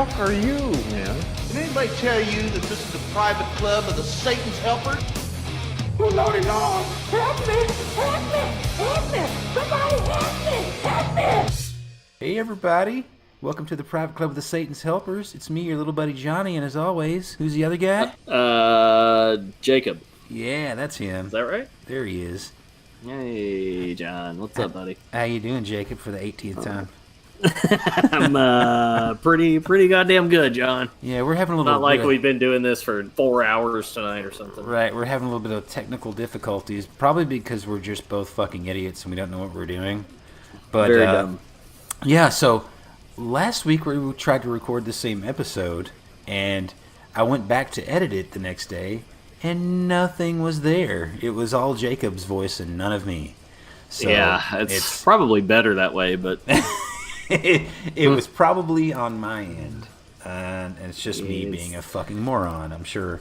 fuck are you, man? Did anybody tell you that this is a private club of the Satan's helpers? Oh, Lordy Lord, help me, help me, help me, somebody help me, help me. Hey everybody, welcome to the Private Club of the Satan's Helpers. It's me, your little buddy Johnny, and as always, who's the other guy? Jacob. Yeah, that's him. Is that right? There he is. Hey, John. What's up, buddy? How you doing, Jacob, for the 18th time? I'm pretty goddamn good, John. Yeah, we're having a little... Not like we've been doing this for 4 hours tonight or something. Right, we're having a little bit of technical difficulties, probably because we're just both fucking idiots and we don't know what we're doing. But, very dumb. Yeah, so last week we tried to record the same episode, and I went back to edit it the next day, and nothing was there. It was all Jacob's voice and none of me. So yeah, it's probably better that way, but... it was probably on my end, and it's just me being a fucking moron, I'm sure.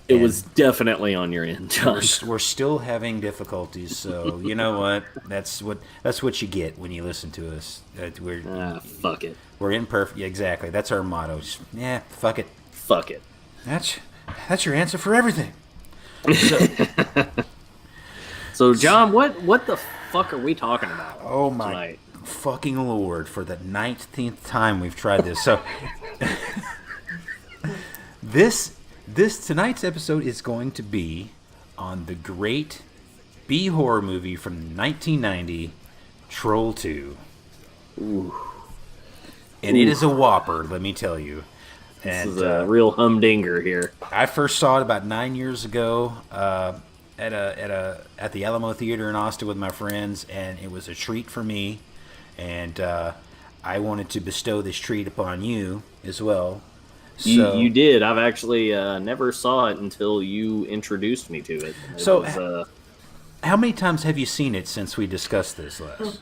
It was definitely on your end, John. We're still having difficulties, so you know what? That's what you get when you listen to us. Fuck it. We're imperfect. Yeah, exactly. That's our motto. Just, fuck it. Fuck it. That's your answer for everything. So John, what the fuck are we talking about? Oh my tonight? Fucking Lord! For the 19th time we've tried this. So this tonight's episode is going to be on the great B horror movie from 1990, Troll 2. Ooh. And it is a whopper, let me tell you. This is a real humdinger here. I first saw it about 9 years ago at the Alamo Theater in Austin with my friends, and it was a treat for me. And I wanted to bestow this treat upon you as well. So, you did. I've actually never saw it until you introduced me to it. How many times have you seen it since we discussed this last?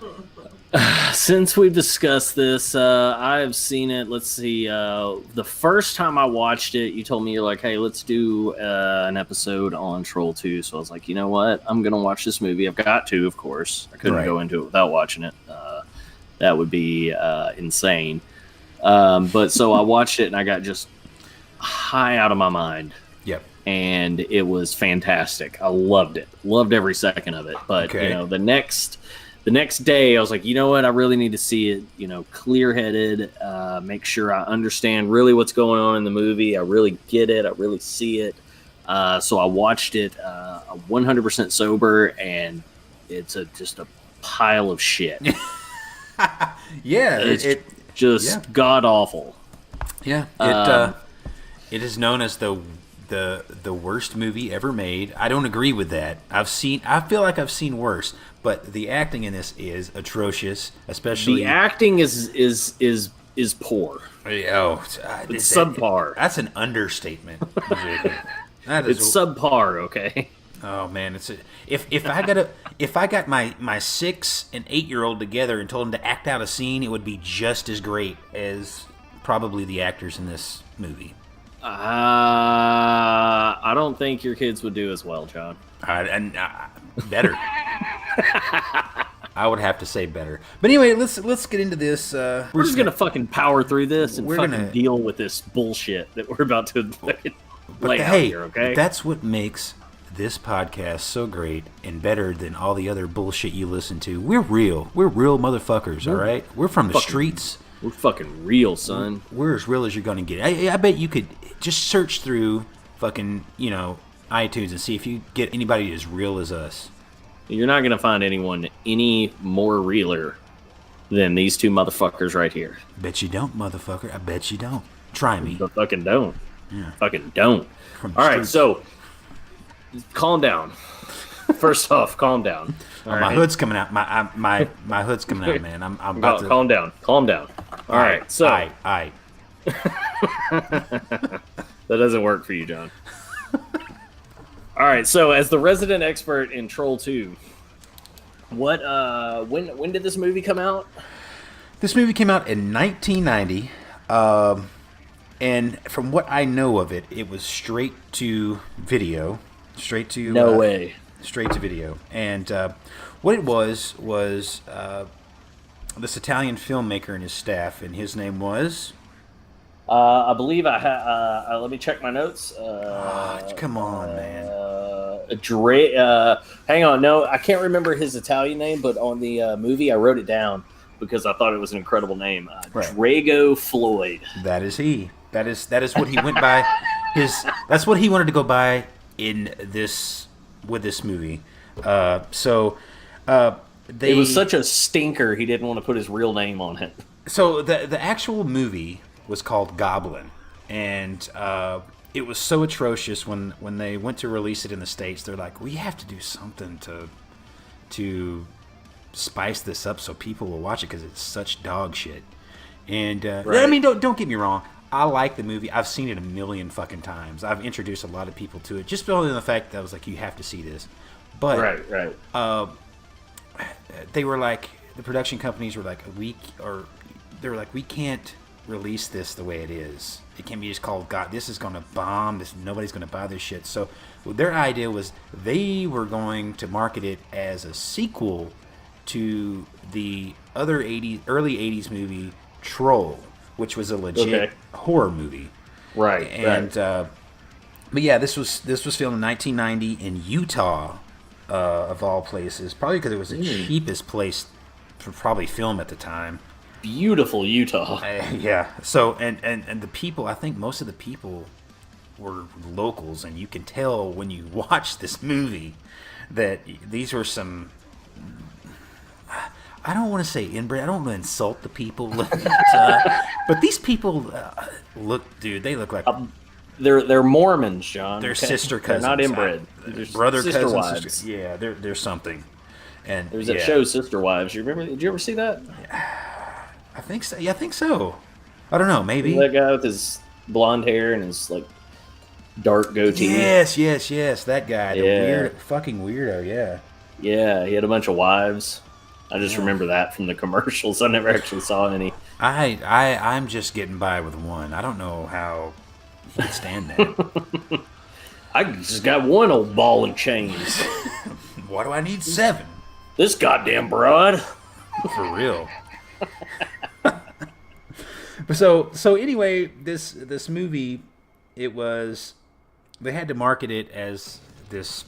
Since we've discussed this, I've seen it. Let's see. The first time I watched it, you told me, you're like, hey, let's do an episode on Troll 2. So I was like, you know what? I'm going to watch this movie. I've got to, of course. I couldn't go into it without watching it. That would be insane. But so I watched it and I got just high out of my mind. Yep. And it was fantastic. I loved it. Loved every second of it. But you know, the next day I was like, you know what? I really need to see it, you know, clear-headed, make sure I understand really what's going on in the movie. I really get it. I really see it. So I watched it 100% sober, and it's just a pile of shit. Yeah, it's just god awful. Yeah, it is known as the worst movie ever made. I don't agree with that. I feel like I've seen worse, but the acting in this is atrocious. Especially the acting is poor. It's subpar. That's an understatement. It's subpar. Okay. Oh man, if I got my 6 and 8-year-old together and told them to act out a scene, it would be just as great as probably the actors in this movie. I don't think your kids would do as well, John. Better. I would have to say better. But anyway, let's get into this. We're just gonna fucking power through this and deal with this bullshit that we're about to lay out here. Okay, that's what makes this podcast so great and better than all the other bullshit you listen to. We're real. We're real motherfuckers. All right. We're from the streets. We're fucking real, son. We're as real as you're gonna get. I bet you could just search through fucking iTunes and see if you get anybody as real as us. You're not gonna find anyone any more realer than these two motherfuckers right here. Bet you don't, motherfucker. I bet you don't. Try me. But fucking don't. Yeah. Fucking don't. All right, so calm down. First off, calm down. My hood's coming out. My hood's coming out, man. I'm about to calm down. Calm down. All right. So that doesn't work for you, John. All right. So as the resident expert in Troll 2, when did this movie come out? This movie came out in 1990. And from what I know of it, it was straight to video. Straight to video. And what it was this Italian filmmaker and his staff, and his name was I believe I have. Let me check my notes. Come on, man. Hang on, no, I can't remember his Italian name, but on the movie, I wrote it down because I thought it was an incredible name. Right. Drago Floyd. That is he. That is what he went by. That's what he wanted to go by in this with this movie. It was such a stinker. He didn't want to put his real name on it. So the actual movie was called Goblin, and it was so atrocious when they went to release it in the States. They're like, we have to do something to spice this up so people will watch it because it's such dog shit. And Right. I mean, don't get me wrong. I like the movie. I've seen it a million fucking times. I've introduced a lot of people to it just only the fact that I was like, you have to see this. But Right. they were like, the production companies were like, we can't release this the way it is. It can't be just called God. This is going to bomb. Nobody's going to buy this shit. So their idea was they were going to market it as a sequel to the other early 80s movie Troll, which was a legit horror movie. Right. And but yeah, this was filmed in 1990 in Utah, of all places. Probably because it was the cheapest place to probably film at the time. Beautiful Utah. Yeah. So and the people, I think most of the people were locals, and you can tell when you watch this movie that these were some. I don't want to say inbred. I don't want to insult the people, but these people they look like They're Mormons, John. they're sister cousins. They're not inbred. They're brother sister cousins. wives. Sister, yeah, they're something. And There's that show, Sister Wives. You remember? Did you ever see that? I think so. Yeah, I think so. I don't know. Maybe That guy with his blonde hair and his like dark goatee. Yes. That guy. The Yeah. fucking weirdo. Yeah. Yeah, he had a bunch of wives. I just remember that from the commercials. I never actually saw any. I'm just getting by with one. I don't know how he could stand that. I just got one old ball and chain. Why do I need 7? This goddamn broad. For real. So anyway, this movie, they had to market it as this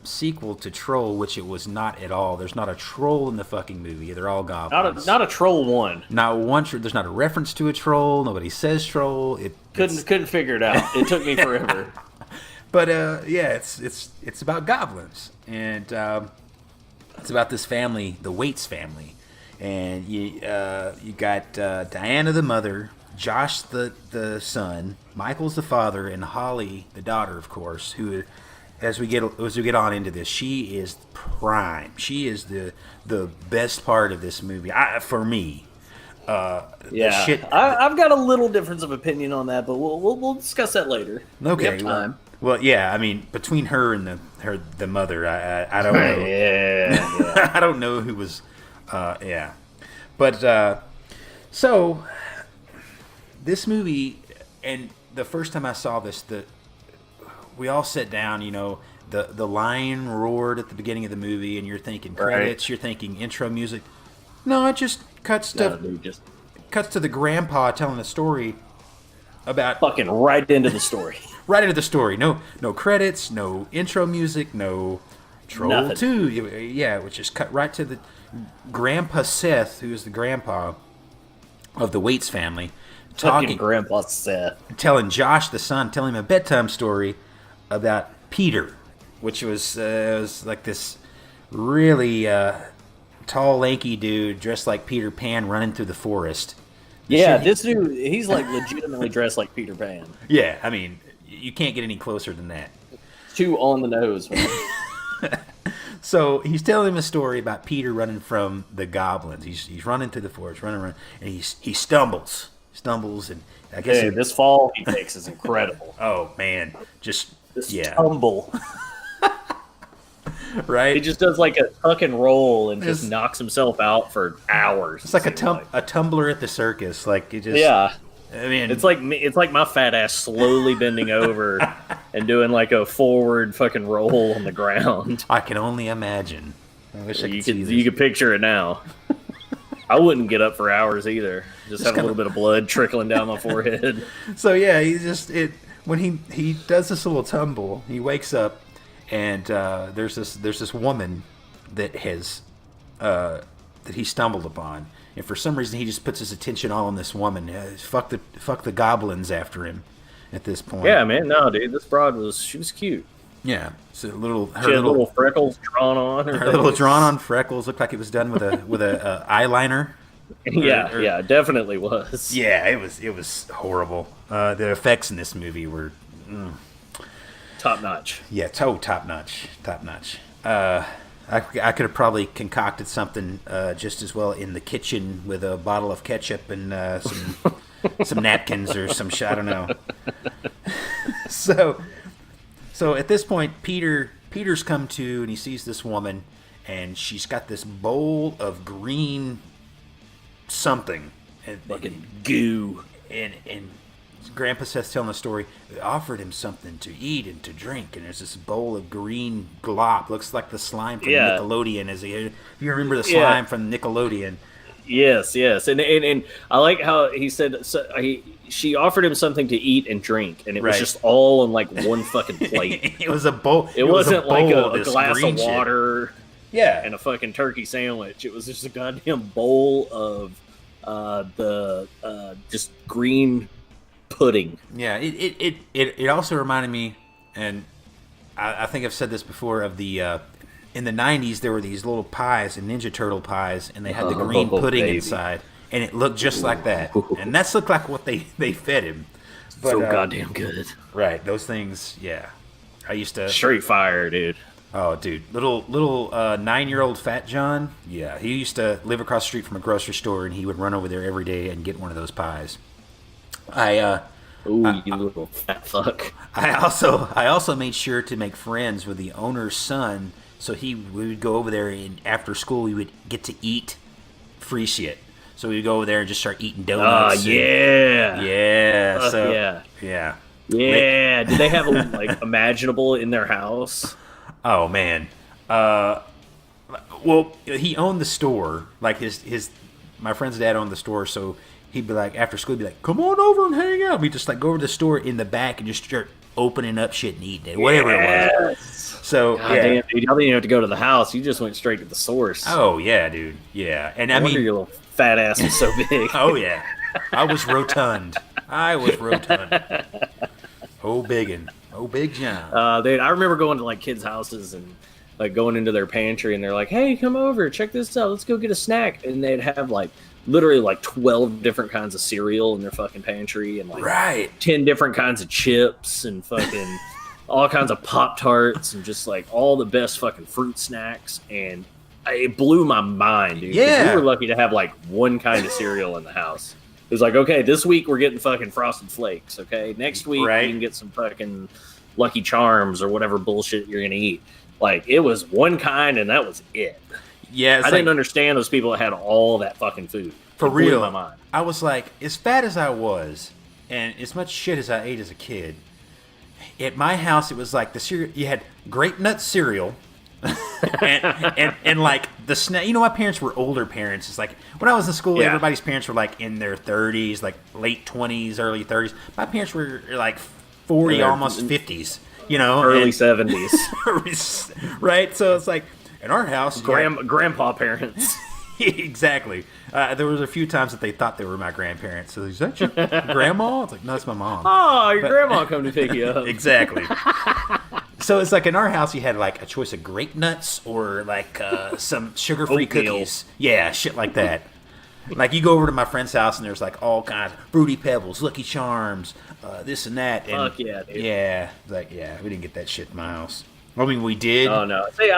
sequel to Troll, which it was not at all. There's not a troll in the fucking movie. They're all goblins. Not a troll one. Not one. There's not a reference to a troll. Nobody says troll. Couldn't figure it out. It took me forever. But yeah, it's about goblins, and it's about this family, the Waits family, and you got Diana the mother, Josh the son, Michael's the father, and Holly the daughter, of course. Who, as we get on into this, she is prime. She is the best part of this movie for me. Yeah, I've got a little difference of opinion on that, but we'll discuss that later. Okay, we have time. Well, yeah. I mean, between her and the mother, I don't know. Yeah. I don't know who was. Yeah, but so this movie, and the first time I saw this, we all sat down. You know, the lion roared at the beginning of the movie, and you're thinking credits, you're thinking intro music. No, it just cuts to the grandpa telling a story about fucking right into the story. Right into the story. No credits, no intro music, no Troll Nothing. 2. Yeah, which is cut right to the Grandpa Seth, who is the grandpa of the Waits family, Fucking Grandpa Seth. telling Josh the son, telling him a bedtime story about Peter, which was like this really tall, lanky dude dressed like Peter Pan running through the forest. Yeah, this dude, he's like legitimately dressed like Peter Pan. Yeah, I mean, you can't get any closer than that. Too on the nose, man. So he's telling him a story about Peter running from the goblins. He's running through the forest, running, and he stumbles, and I guess Hey, this fall he takes is incredible. oh man, just This yeah, tumble. right. He just does like a tuck and roll and just knocks himself out for hours. It's like a tumbler at the circus. Like it just Yeah. I mean, It's like my fat ass slowly bending over and doing like a forward fucking roll on the ground. I can only imagine. I wish I could see this. You can picture it now. I wouldn't get up for hours either. Just have a kinda- little bit of blood trickling down my forehead. So yeah, he just when he does this little tumble, he wakes up, and there's this woman that has that he stumbled upon, and for some reason he just puts his attention all on this woman. Fuck the goblins after him at this point. Yeah, man. No, dude, this broad she was cute. Yeah. So her She had little freckles drawn on her little drawn on freckles looked like it was done with a eyeliner. Yeah, definitely was. Yeah, it was horrible. The effects in this movie were Top notch. yeah, top notch. I could have probably concocted something just as well in the kitchen with a bottle of ketchup and some napkins or some shit. I don't know. So at this point, Peter's come to, and he sees this woman, and she's got this bowl of green something, and Fucking goo. and Grandpa Seth's telling the story. They offered him something to eat and to drink, and there's this bowl of green glop. Looks like the slime from Yeah. Nickelodeon. If you remember the Yeah. slime from Nickelodeon, Yes, and I like how he said she offered him something to eat and drink, and it was Right. just all on like one fucking plate. it was a bowl. It was wasn't bowl like a of this glass green of shit. water Yeah, and a fucking turkey sandwich. It was just a goddamn bowl of the just green pudding. yeah. It also reminded me, and I think I've said this before, of the in the 90s there were these little pies and Ninja Turtle pies, and they had the green Oh, pudding baby. inside, and it looked just like that, and that's looked like what they fed him. But, So goddamn good. right, those things. Yeah, I used to. Straight fire, dude. Oh, dude, little 9-year-old Fat John. Yeah, he used to live across the street from a grocery store, and he would run over there every day and get one of those pies. Ooh, you little fat fuck. I also made sure to make friends with the owner's son, so we would go over there, and after school we would get to eat free shit. So we would go over there and just start eating donuts. Yeah. Yeah. Fuck So yeah. yeah. Yeah. Did they have like imaginable in their house? Oh man. Well, he owned the store. Like my friend's dad owned the store, so he'd be like, after school, he'd be like, "Come on over and hang out." We just like go over to the store in the back and just start opening up shit and eating it, whatever it was. So God yeah. damn, dude. Y'all didn't even have to go to the house. You just went straight to the source. Oh yeah, dude. Yeah, and I I wonder mean, your little fat ass was so big. oh yeah, I was rotund. Oh biggin. Oh big John. Dude, I remember going to like kids' houses and like going into their pantry, and they're like, "Hey, come over, check this out. Let's go get a snack." And they'd have like literally like 12 different kinds of cereal in their fucking pantry, and like Right. 10 different kinds of chips and fucking all kinds of Pop Tarts and just like all the best fucking fruit snacks. And it blew my mind, dude. 'cause Yeah. we were lucky to have like one kind of cereal in the house. It was like, okay, this week we're getting fucking Frosted Flakes. Okay, next week Right. you can get some fucking Lucky Charms or whatever bullshit you're gonna eat. Like it was one kind, and that was it. Yeah, it's I didn't like, understand those people that had all that fucking food. for It blew real. my mind. I was like, as fat as I was, and as much shit as I ate as a kid, at my house it was like the cereal. You had grape nut cereal, and like the snack. You know, my parents were older parents. It's like when I was in school, Yeah. everybody's parents were like in their 30s, like late 20s, early 30s. My parents were like 40, Yeah, almost 50s. You know, Early and- 70s. right? So it's like in our house, you had- Grandpa parents. exactly. There was a few times that they thought they were my grandparents. So is that your grandma? It's like, no, it's my mom. Oh, your grandma come to pick you up. Exactly. So it's like in our house, you had like a choice of grape nuts or like some sugar-free Oatmeal. cookies. Yeah, shit like that. Like you go over to my friend's house and there's like all kinds of Fruity Pebbles, Lucky Charms, this and that. And Fuck yeah, dude. Yeah, like yeah, we didn't get that shit in my house. I mean, we did. Oh no. See,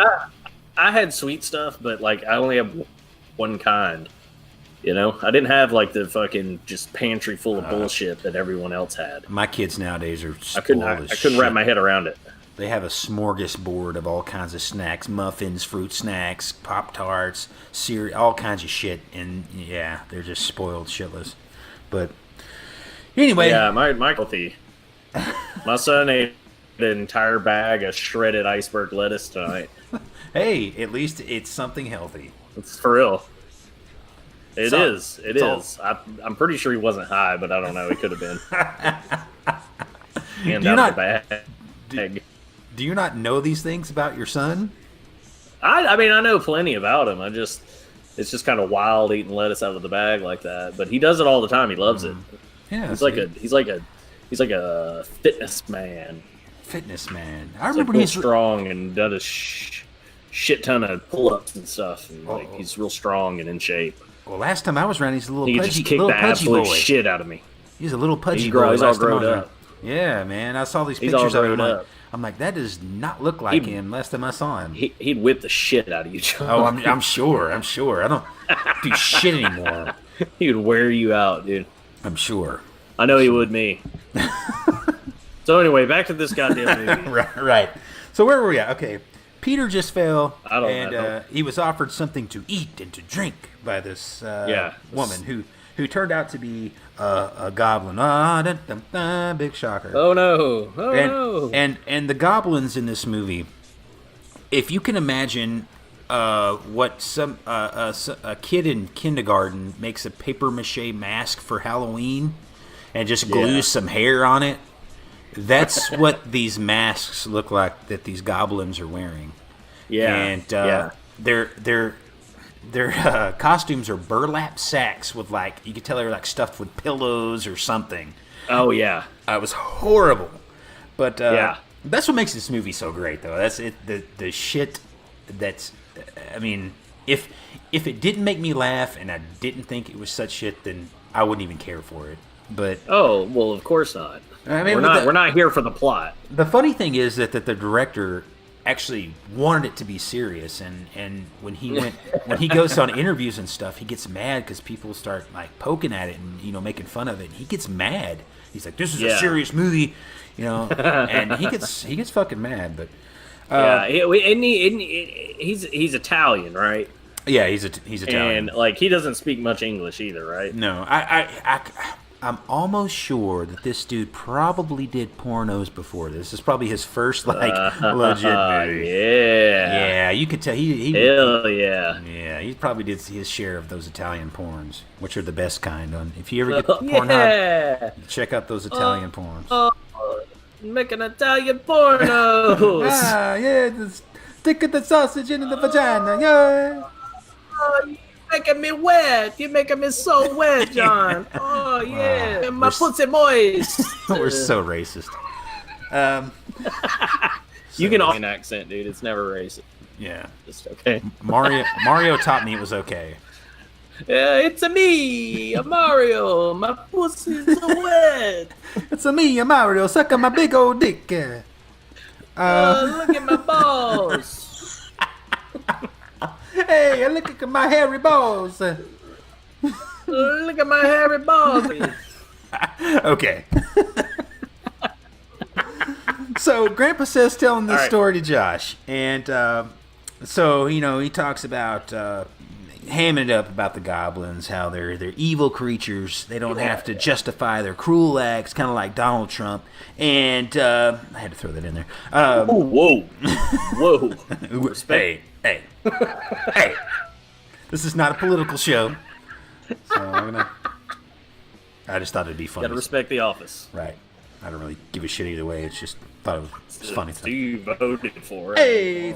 I had sweet stuff, but like I only have one kind. You know, I didn't have like the fucking just pantry full of bullshit that everyone else had. My kids nowadays are I couldn't. spoiled as I couldn't wrap shit. my head around it. They have a smorgasbord of all kinds of snacks, muffins, fruit snacks, Pop-Tarts, cereal, all kinds of shit. And yeah, they're just spoiled shitless. But anyway, Yeah, my healthy. My son ate an entire bag of shredded iceberg lettuce tonight. hey, at least it's something healthy. It's for real. It So, is. It so- is. I'm pretty sure he wasn't high, but I don't know. He could have been. Hand Do you out not- the bag. Do you not know these things about your son? I mean, I know plenty about him. It's just kind of wild eating lettuce out of the bag like that. But he does it all the time. He loves it. Yeah, He's see? like a fitness man. Fitness man. I He's remember like when real he's strong and does a shit ton of pull-ups and stuff. And like he's real strong and in shape. well. Last time I was around, he's a little He pudgy, just kicked little the pudgy absolute boy. shit out of me. He's a little pudgy He's boy. all last time I grown was around. up. Yeah, man. I saw these He's all pictures of him. grown up. I'm like, that does not look like He- him. Last time I saw him. He'd whip the shit out of you, John. Oh, I'm sure. I'm sure. I don't do shit anymore. He would wear you out, dude. I'm sure. I know he would me. So anyway, back to this goddamn movie. Right. So where were we at? Okay. Peter just fell, I don't and know. he was offered something to eat and to drink by this woman who turned out to be a goblin. Big shocker. Oh no! Oh no! And the goblins in this movie, if you can imagine what a kid in kindergarten makes a paper mache mask for Halloween and just glues Yeah. some hair on it, that's what these masks look like that these goblins are wearing. Yeah. And yeah. their costumes are burlap sacks with, like, you could tell they were like stuffed with pillows or something. Oh yeah. It was horrible, but Yeah. that's what makes this movie so great, though. That's it. The shit that's, I mean, if it didn't make me laugh and I didn't think it was such shit, then I wouldn't even care for it. But Oh well, of course not. I mean, we're not here for the plot. the funny thing is that the director actually wanted it to be serious, and when he goes on interviews and stuff, he gets mad because people start like poking at it and making fun of it. And he gets mad. He's like, "This is a Yeah. serious movie," and he gets fucking mad. But he's Italian, right? yeah, he's Italian. And like he doesn't speak much English either, right? No, I'm almost sure that this dude probably did pornos before this. This is probably his first legit movie. Yeah. Yeah, you could tell he Hell yeah. yeah, he probably did his share of those Italian porns, which are the best kind. If you ever get Pornhub, Yeah. check out those Italian porns. Make an Italian pornos. Yeah, stick the sausage in the vagina. Yeah. Oh, you making me wet. You're making me so wet, John. Oh yeah. My pussy moist. We're so racist. You can an accent, dude. It's never racist. Yeah. Just okay. Mario taught me it was okay. Yeah, it's a me, a Mario. My pussy's so wet. It's a me, a Mario, sucking my big old dick. Look at my balls. Hey, look at my hairy balls. Look at my hairy balls. Okay. So Grandpa says telling this All right. story to Josh, and so he talks about hamming it up about the goblins, how they're evil creatures. They don't have to justify their cruel acts, kind of like Donald Trump. And I had to throw that in there. Whoa, whoa. Hey, hey! This is not a political show, so I just thought it'd be funny. Gotta respect the office. Right. I don't really give a shit either way. It's just thought it was funny. You voted for it. Hey.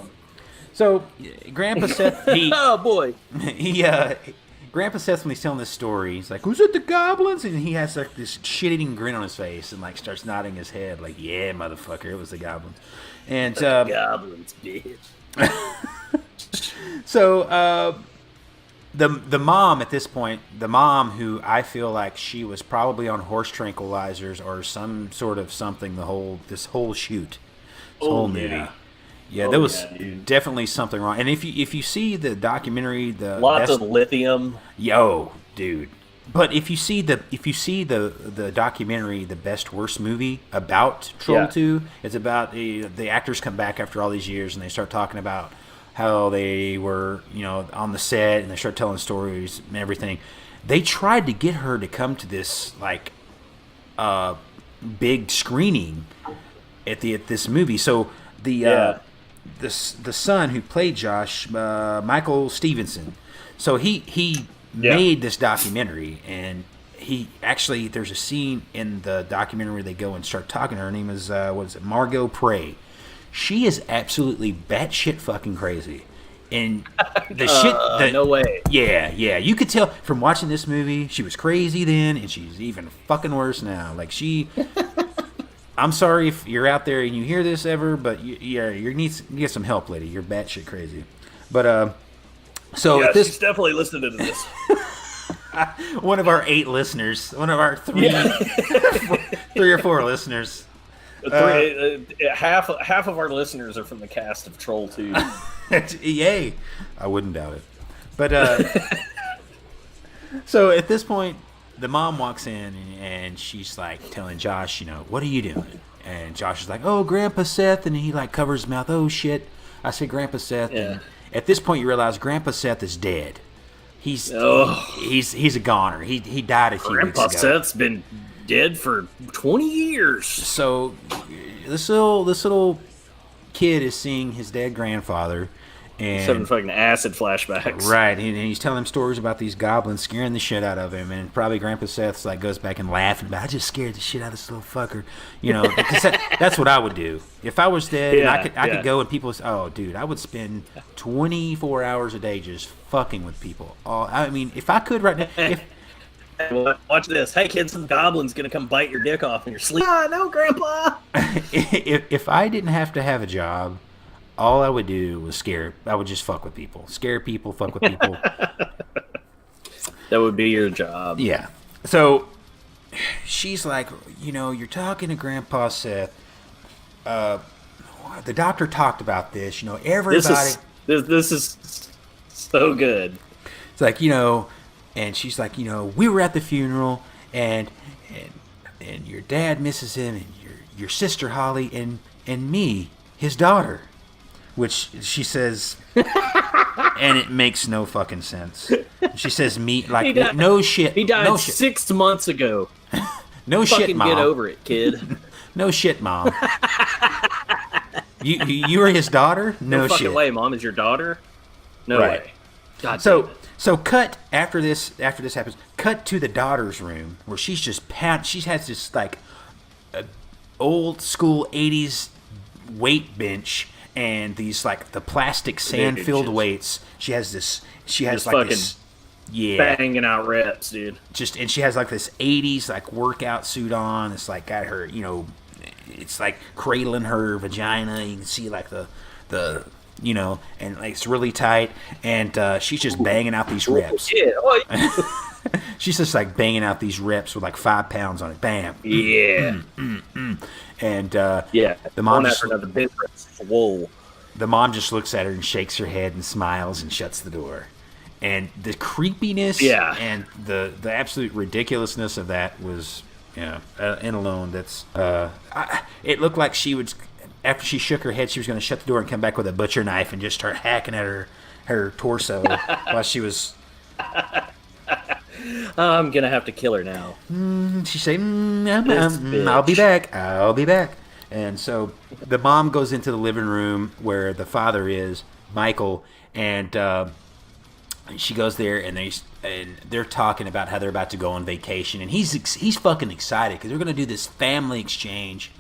So Grandpa Seth, Oh boy. Grandpa Seth, when he's telling this story, he's like, "Who's it, the goblins?" And he has like this shit-eating grin on his face and like starts nodding his head, like, "Yeah, motherfucker, it was the goblins." And Goblins, bitch. so the mom at this point, the mom who I feel like she was probably on horse tranquilizers or some sort of something this whole shoot, this whole movie. yeah. Yeah, Oh, there was yeah, dude. definitely something wrong. And if you see the documentary, Lots of lithium. dude. But if you see the documentary, the best worst movie about Troll Yeah. 2, it's about the actors come back after all these years and they start talking about how they were, on the set, and they start telling stories and everything. They tried to get her to come to this like big screening at this movie. So the son who played Josh, Michael Stevenson. So he made this documentary, and there's a scene in the documentary where they go and start talking. Her name is Margot Prey. She is absolutely batshit fucking crazy. And the shit no way. Yeah, you could tell from watching this movie, she was crazy then, and she's even fucking worse now. Like I'm sorry if you're out there and you hear this ever, but you need to get some help, lady. You're batshit crazy. But so Yeah, this she's definitely listening to this. one of our 8 listeners, one of our 3 or 4 listeners. Half of our listeners are from the cast of Troll 2. Yay! I wouldn't doubt it. But so at this point, the mom walks in and she's like telling Josh, what are you doing? And Josh is like, oh, Grandpa Seth, and he like covers his mouth. Oh shit! I said Grandpa Seth. Yeah. And at this point, you realize Grandpa Seth is dead. He's a goner. He died a few Grandpa weeks ago. Seth's been dead for 20 years. So this little kid is seeing his dead grandfather, and Having fucking acid flashbacks. right, and he's telling him stories about these goblins scaring the shit out of him, and probably Grandpa Seth's like goes back and laughing about, I just scared the shit out of this little fucker, because that's what I would do if I was dead. And I could go and people say, oh dude, I would spend 24 hours a day just fucking with people. I mean, if I could right now, Watch this. Hey, kid, some goblin's gonna come bite your dick off in your sleep. Ah, no, Grandpa. if I didn't have to have a job, all I would do was I would just fuck with people. Scare people, fuck with people. That would be your job. Yeah. So she's like, you're talking to Grandpa Seth. The doctor talked about this. Everybody. This is so good. It's like, and she's like, we were at the funeral, and your dad misses him, and your sister Holly, and me, his daughter. Which she says, and it makes no fucking sense. She says, "Me, like no shit." He died no shit. 6 months ago. No shit, Fucking mom. get over it, kid. No shit, mom. you were his daughter? No fucking shit. way, mom is your daughter. No Right. way. God damn it. So cut after this happens. Cut to the daughter's room where she's just she has this like old school 80s weight bench. And these like the plastic sand filled benches. weights. She has Just like fucking this, yeah. Banging out reps, dude. And she has like this 80s like workout suit on. It's like got her, it's like cradling her vagina. You can see like the and like it's really tight. And she's just banging out these reps. Yeah. Oh, She's just like banging out these reps with like 5 pounds on it. Bam. yeah. And Yeah. the mom Going just, after another bit. Whoa. the mom just looks at her and shakes her head and smiles and shuts the door. And the creepiness and the absolute ridiculousness of that was, and alone, that's it looked like she would, after she shook her head, she was going to shut the door and come back with a butcher knife and just start hacking at her torso while she was. I'm gonna have to kill her now. She said, I'll be back. I'll be back. And so the mom goes into the living room where the father is, Michael, and she goes there, and they're talking about how they're about to go on vacation, and he's fucking excited because they're going to do this family exchange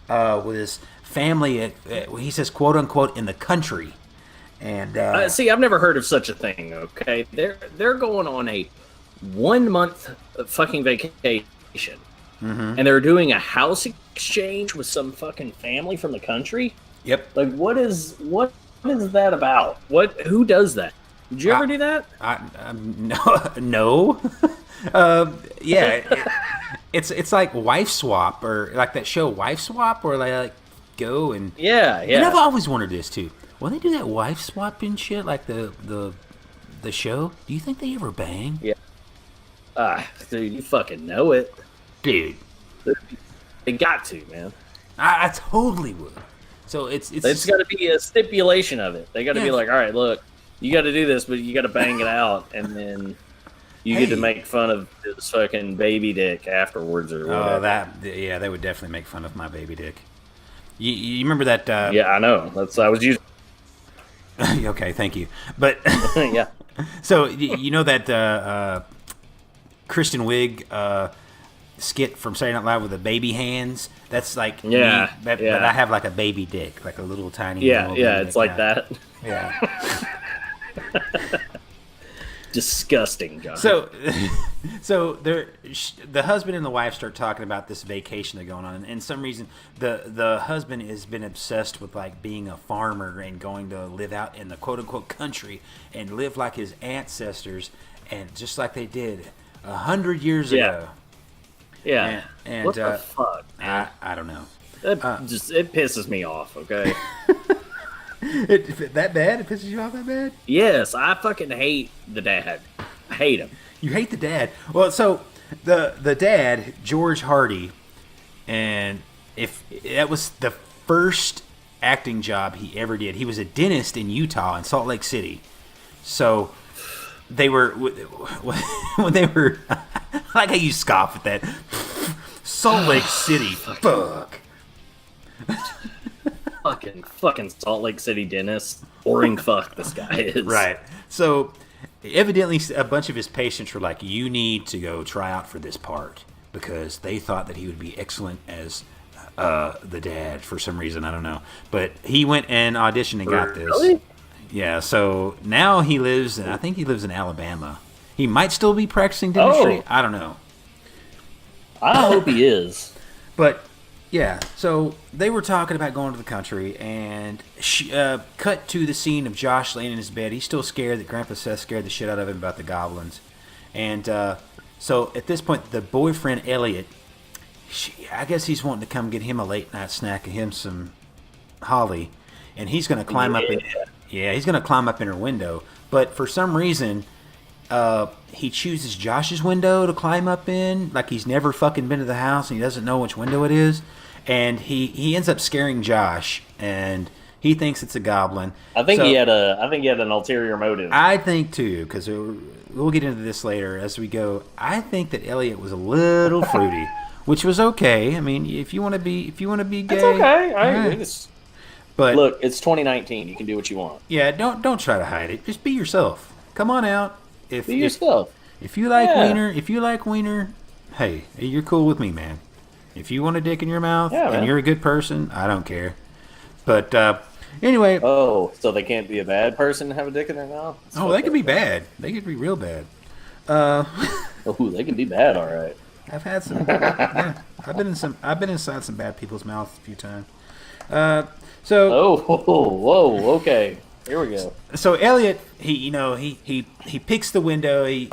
with his family. He says, "quote unquote," in the country. And See, I've never heard of such a thing. Okay, they're going on a 1 month fucking vacation, and they're doing a house exchange with some fucking family from the country. Yep. Like, what is that about? Who does that? Did you ever do that? No. Yeah, it's like Wife Swap, or like that show Wife Swap, where they like go and Yeah. And I've always wondered this too. When they do that wife swap and shit, like the show, do you think they ever bang? Yeah. Dude, you fucking know it. Dude, They got to, man. I totally would. So it's got to be a stipulation of it. They got to be Yeah. like, all right, look, you got to do this, but you got to bang it out, and then you get to Hey. make fun of this fucking baby dick afterwards or whatever. they would definitely make fun of my baby dick. You remember that? Yeah, I know. I was using. Okay, thank you. But Yeah. So you know that Kristen Wiig skit from Saturday Night Live with the baby hands? That's like Yeah, me, but yeah. I have like a baby dick, like a little tiny. Yeah, little yeah, baby it's dick like now. that. Yeah. Disgusting, John. So the husband and the wife start talking about this vacation they're going on, and some reason the husband has been obsessed with like being a farmer and going to live out in the quote unquote country and live like his ancestors, and just like they did 100 years ago. Yeah. And what the fuck, man? I don't know. It pisses me off, okay? That bad? It pisses you off that bad? Yes, I fucking hate the dad. I hate him. You hate the dad. Well, so the dad, George Hardy, and if that was the first acting job he ever did. He was a dentist in Utah, in Salt Lake City. So they were when they were I like how you scoff at that. Salt Lake City. Fuck. Fucking Salt Lake City dentist. Boring fuck this guy is. Right. So evidently a bunch of his patients were like, you need to go try out for this part, because they thought that he would be excellent as the dad for some reason. I don't know. But he went and auditioned and got this. Really? Yeah, so now he lives, I think he lives in Alabama. He might still be practicing dentistry. Oh. I don't know. I hope he is. But yeah, so they were talking about going to the country, and cut to the scene of Josh laying in his bed. He's still scared that Grandpa Seth scared the shit out of him about the goblins. And so at this point, the boyfriend, Elliot, I guess he's wanting to come get him a late night snack and him some holly. And he's going to climb up in... Yeah, he's going to climb up in her window. But for some reason... he chooses Josh's window to climb up in, like he's never fucking been to the house and he doesn't know which window it is, and he ends up scaring Josh, and he thinks it's a goblin. I think he had an ulterior motive. I think too, because we'll get into this later as we go. I think that Elliot was a little fruity, which was okay. I mean, if you want to be gay, It's okay. all right. But Look, it's 2019. You can do what you want. yeah, don't try to hide it. Just be yourself. Come on out. Be yourself. If you like Yeah. wiener, hey, you're cool with me, man. If you want a dick in your mouth Yeah, and man. you're a good person, I don't care. But anyway, Oh, so they can't be a bad person and have a dick in their mouth? they could be bad. They could be real bad. Oh, they can be bad, all right. I've had some. Yeah, I've been inside some bad people's mouths a few times. So Oh, whoa, okay. Here we go. So Elliot, he picks the window. He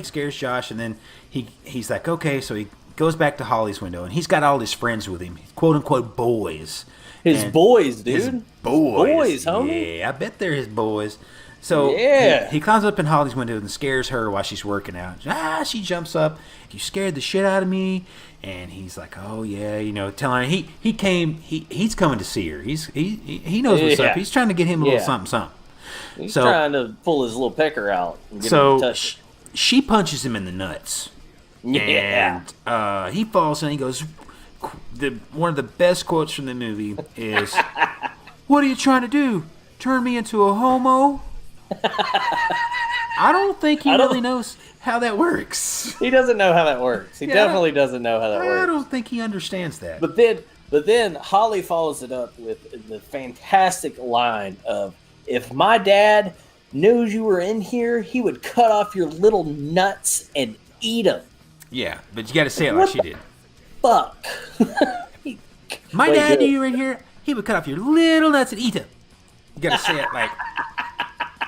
scares Josh, and then he's like, okay. So he goes back to Holly's window, and he's got all his friends with him, quote unquote boys. His And boys, dude. His boys, Boys, homie. Yeah, I bet they're his boys. So Yeah. he climbs up in Holly's window and scares her while she's working out. She jumps up. You scared the shit out of me. And he's like, oh yeah, telling her he's coming to see her. He knows what's Yeah. up. He's trying to get him a little Yeah. something. He's So- trying to pull his little pecker out and get him to So touch she punches him in the nuts. it. Yeah. And he falls and he goes, one of the best quotes from the movie is, what are you trying to do? Turn me into a homo? I don't think he really knows how that works. He doesn't know how that works. He definitely doesn't know how that I works. don't think he understands that. But then Holly follows it up with the fantastic line of, if my dad knows you were in here, he would cut off your little nuts and eat them. Yeah, but you got to say it like she did. Fuck. My Wait, dad good. knew you were in here. He would cut off your little nuts and eat them. You got to say it like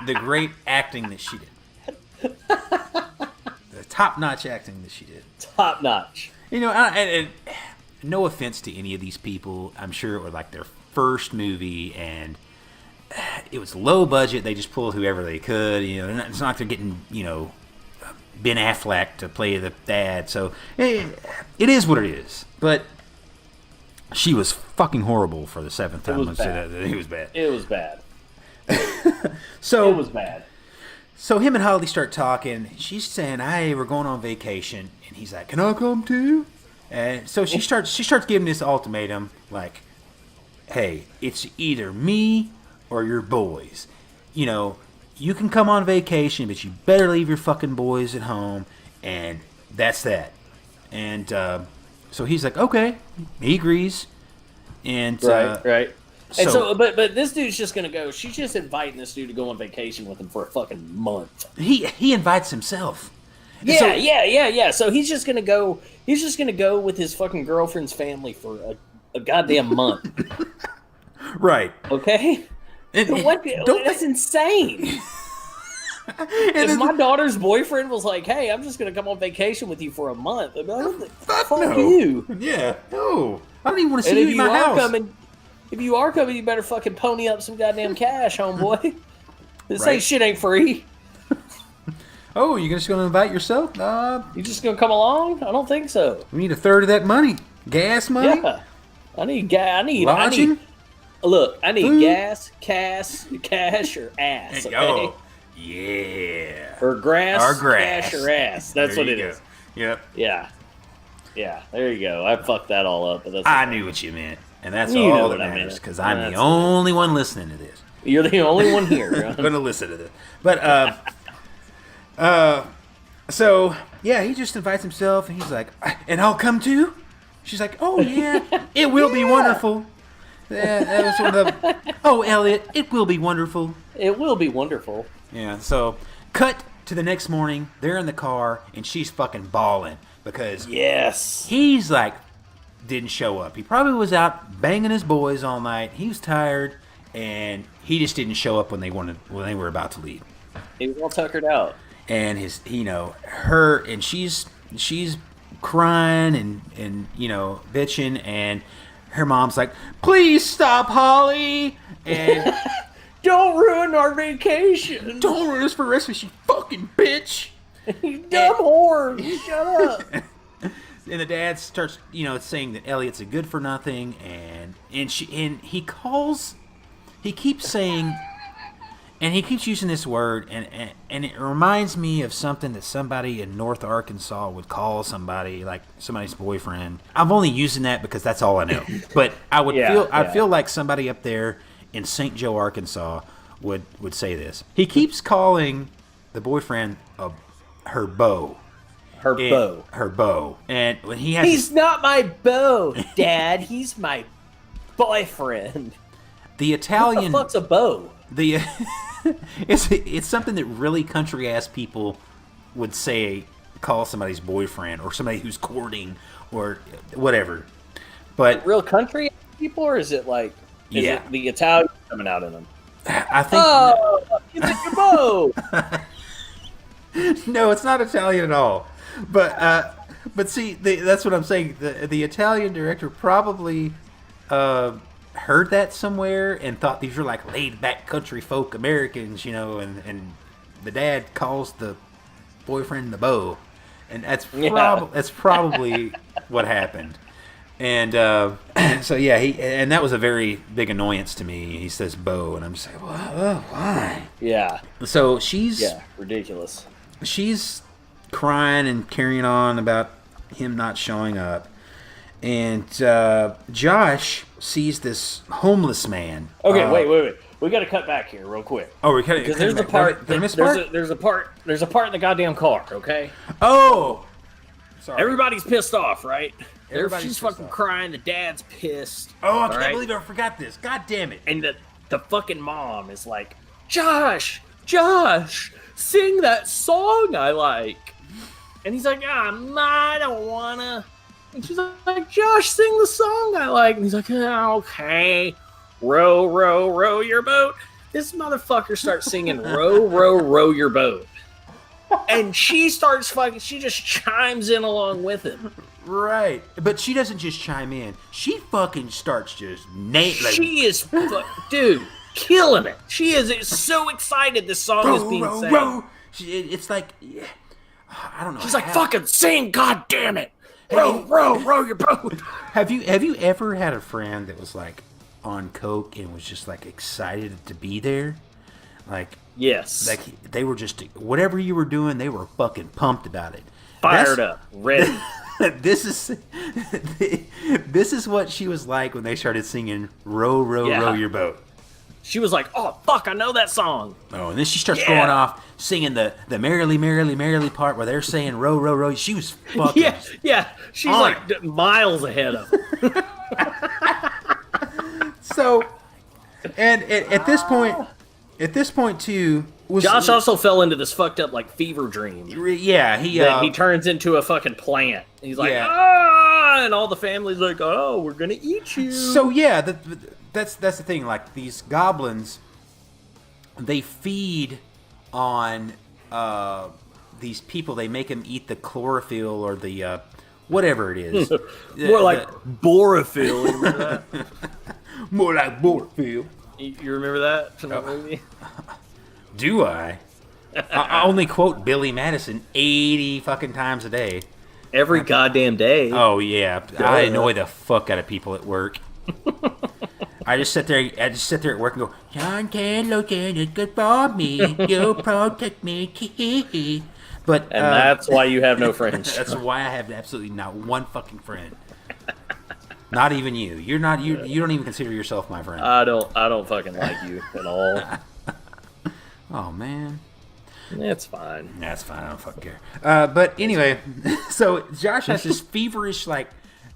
the great acting that she did. The top-notch acting that she did. Top notch. And no offense to any of these people. I'm sure it was like their first movie, and it was low budget. They just pulled whoever they could. It's not like they're getting, Ben Affleck to play the dad. So it is what it is. But she was fucking horrible for the seventh time. was Let's say bad. that. It was bad. It was bad. So It was bad. So him and Holly start talking. She's saying, "Hey, we're going on vacation," and he's like, "Can I come too?" And so she starts giving this ultimatum, like, "Hey, it's either me or your boys. you can come on vacation, but you better leave your fucking boys at home, and that's that. And so he's like, okay, he agrees. And Right. And so- so, but this dude's just gonna go. She's just inviting this dude to go on vacation with him for a fucking month. he invites himself. And Yeah, so- yeah. So he's just gonna go. He's just gonna go with his fucking girlfriend's family for a goddamn month. Right. Okay. And, What? don't That's insane. If my daughter's boyfriend was like, "Hey, I'm just gonna come on vacation with you for a month," I'd be like, "What the fuck no. you?" Yeah. No. I don't even want to And see if you you in my are house. coming, you better fucking pony up some goddamn cash, homeboy. This Right. ain't shit ain't free. Oh, you're just going to invite yourself? You just gonna come along? I don't think so. We need a third of that money. Gas money? Yeah, I need gas. Lodging? Look, I need Food? gas, cash, or ass. Okay? Oh, yeah. Or grass, Or grass. cash, or ass. That's There what you it go. is. Yep. Yeah. There you go. I fucked that all up, but that's I knew what you meant. And that's You know all that what I matters, meant. because I'm the That's- only one listening to this. You're the only one here. I'm going to listen to this. But, so, yeah, he just invites himself, and he's like, and I'll come too? She's like, oh, yeah, it will be wonderful. Yeah, that was one of the, oh, Elliot, it will be wonderful. It will be wonderful. Yeah, so cut to the next morning. They're in the car, and she's fucking bawling because Yes. he's like, didn't show up. He probably was out banging his boys all night. He was tired, and he just didn't show up when they were about to leave. He was all tuckered out. And his, her, and she's crying and bitching, and her mom's like, please stop, Holly, and Don't ruin our vacation. don't ruin us for the rest of us, you fucking bitch. You dumb whore. Shut up. And the dad starts, saying that Elliot's a good for nothing, and he keeps saying, and he keeps using this word, and it reminds me of something that somebody in North Arkansas would call somebody, like somebody's boyfriend. I'm only using that because that's all I know. But I'd feel like somebody up there in St. Joe, Arkansas would say this. He keeps calling the boyfriend her beau. Her beau. Her beau. And when he has He's not my beau, Dad. He's my boyfriend. the What Italian the fuck's a beau? the it's something that really country ass people would say, call somebody's boyfriend or somebody who's courting or whatever. But Real country people, or is it like Yeah. it the Italian coming out in them? I think Oh, you think you're beau? no, it's not Italian at all. But see, that's what I'm saying. The Italian director probably heard that somewhere and thought these were like laid back country folk Americans, and the dad calls the boyfriend the beau, and that's probably what happened. And so yeah, and that was a very big annoyance to me. He says beau, and I'm just like, well, why? Yeah. So she's Yeah. Ridiculous. she's crying and carrying on about him not showing up, and Josh sees this homeless man. Okay, wait. We got to cut back here real quick. Oh, we're cutting. Because there's the part. Did I miss a part? There's a part in the goddamn car. Okay. Oh, sorry. Everybody's pissed off, right? Everybody's She's pissed fucking off. crying. The dad's pissed. Oh, I all can't right? believe I forgot this. God damn it. And the fucking mom is like, Josh, sing that song I like. And he's like, I don't wanna. And she's like, Josh, sing the song I like. And he's like, okay. Row, row, row your boat. This motherfucker starts singing row, row, row your boat. And she just chimes in along with him. Right, but she doesn't just chime in. She fucking starts just She is, dude, killing it. She is so excited this song is being sang. It's like, yeah, I don't know. She's like, fucking sing, god damn it. Row your boat. Have you ever had a friend that was like on coke and was just like excited to be there? Like, Yes. like they were just, whatever you were doing, they were fucking pumped about it. Fired up. Ready. This is what she was like when they started singing "Row, row, Yeah. row your boat." She was like, "Oh fuck, I know that song." Oh, and then she starts going off singing the merrily, merrily, merrily part where they're saying row, row, row. She was fucking. Yeah. She's on like miles ahead of him. So, and at this point too, was Josh also fell into this fucked up like fever dream. Yeah, He turns into a fucking plant. He's like, Yeah. ah, and all the family's like, oh, we're gonna eat you. So yeah, that's the thing. Like these goblins, they feed on these people. They make them eat the chlorophyll or the whatever it is. More like Borophyll. You remember that? More like chlorophyll. You remember that from that movie? Do I? I only quote Billy Madison 80 fucking times a day. Every goddamn day. Oh yeah, I annoy the fuck out of people at work. I just sit there at work and go, John Taylor is good for me. You protect me. But that's why you have no friends. that's why I have absolutely not one fucking friend. Not even you. You're not. You don't even consider yourself my friend. I don't fucking like you at all. Oh man. It's fine. That's fine. I don't fucking care. But anyway, so Josh has this feverish, like,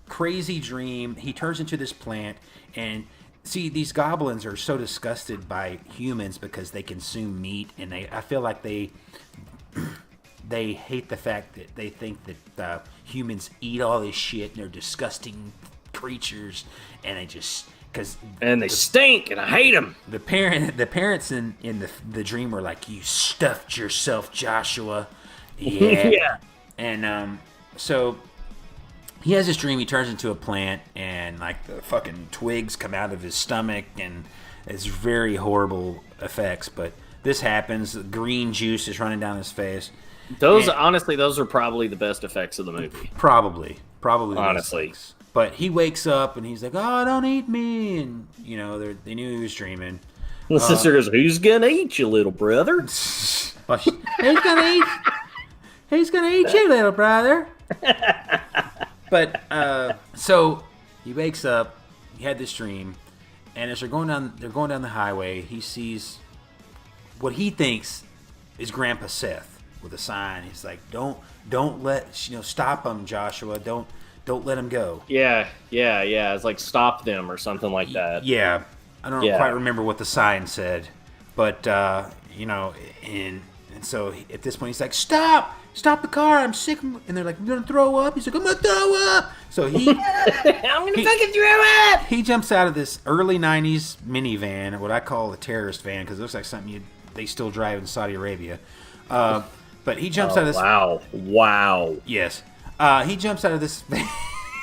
crazy dream. He turns into this plant, and see, these goblins are so disgusted by humans because they consume meat, and I feel like they hate the fact that they think that humans eat all this shit and they're disgusting creatures, and And they stink, and I hate them. the parents in the dream were like, "You stuffed yourself, Joshua." Yeah. And so he has this dream. He turns into a plant, and like the fucking twigs come out of his stomach, and it's very horrible effects. But this happens. The green juice is running down his face. Honestly, those are probably the best effects of the movie. Probably. The Honestly. best effects. But he wakes up and he's like, "Oh, don't eat me!" And you know, they knew he was dreaming. The sister goes, "Who's gonna eat you, little brother?" Well, he's gonna eat you, little brother. But so he wakes up. He had this dream, and as they're going down the highway, he sees what he thinks is Grandpa Seth with a sign. He's like, "Don't let stop him, Joshua. Don't let him go." Yeah. It's like stop them or something like that. Yeah, I don't quite remember what the sign said, but and so at this point he's like, stop the car, I'm sick. And they're like, "You're gonna throw up?" He's like, "I'm gonna throw up." So I'm gonna fucking throw up. he jumps out of this early '90s minivan, what I call a terrorist van, because it looks like something they still drive in Saudi Arabia. But he jumps out of this. Wow. Yes. He jumps out of this.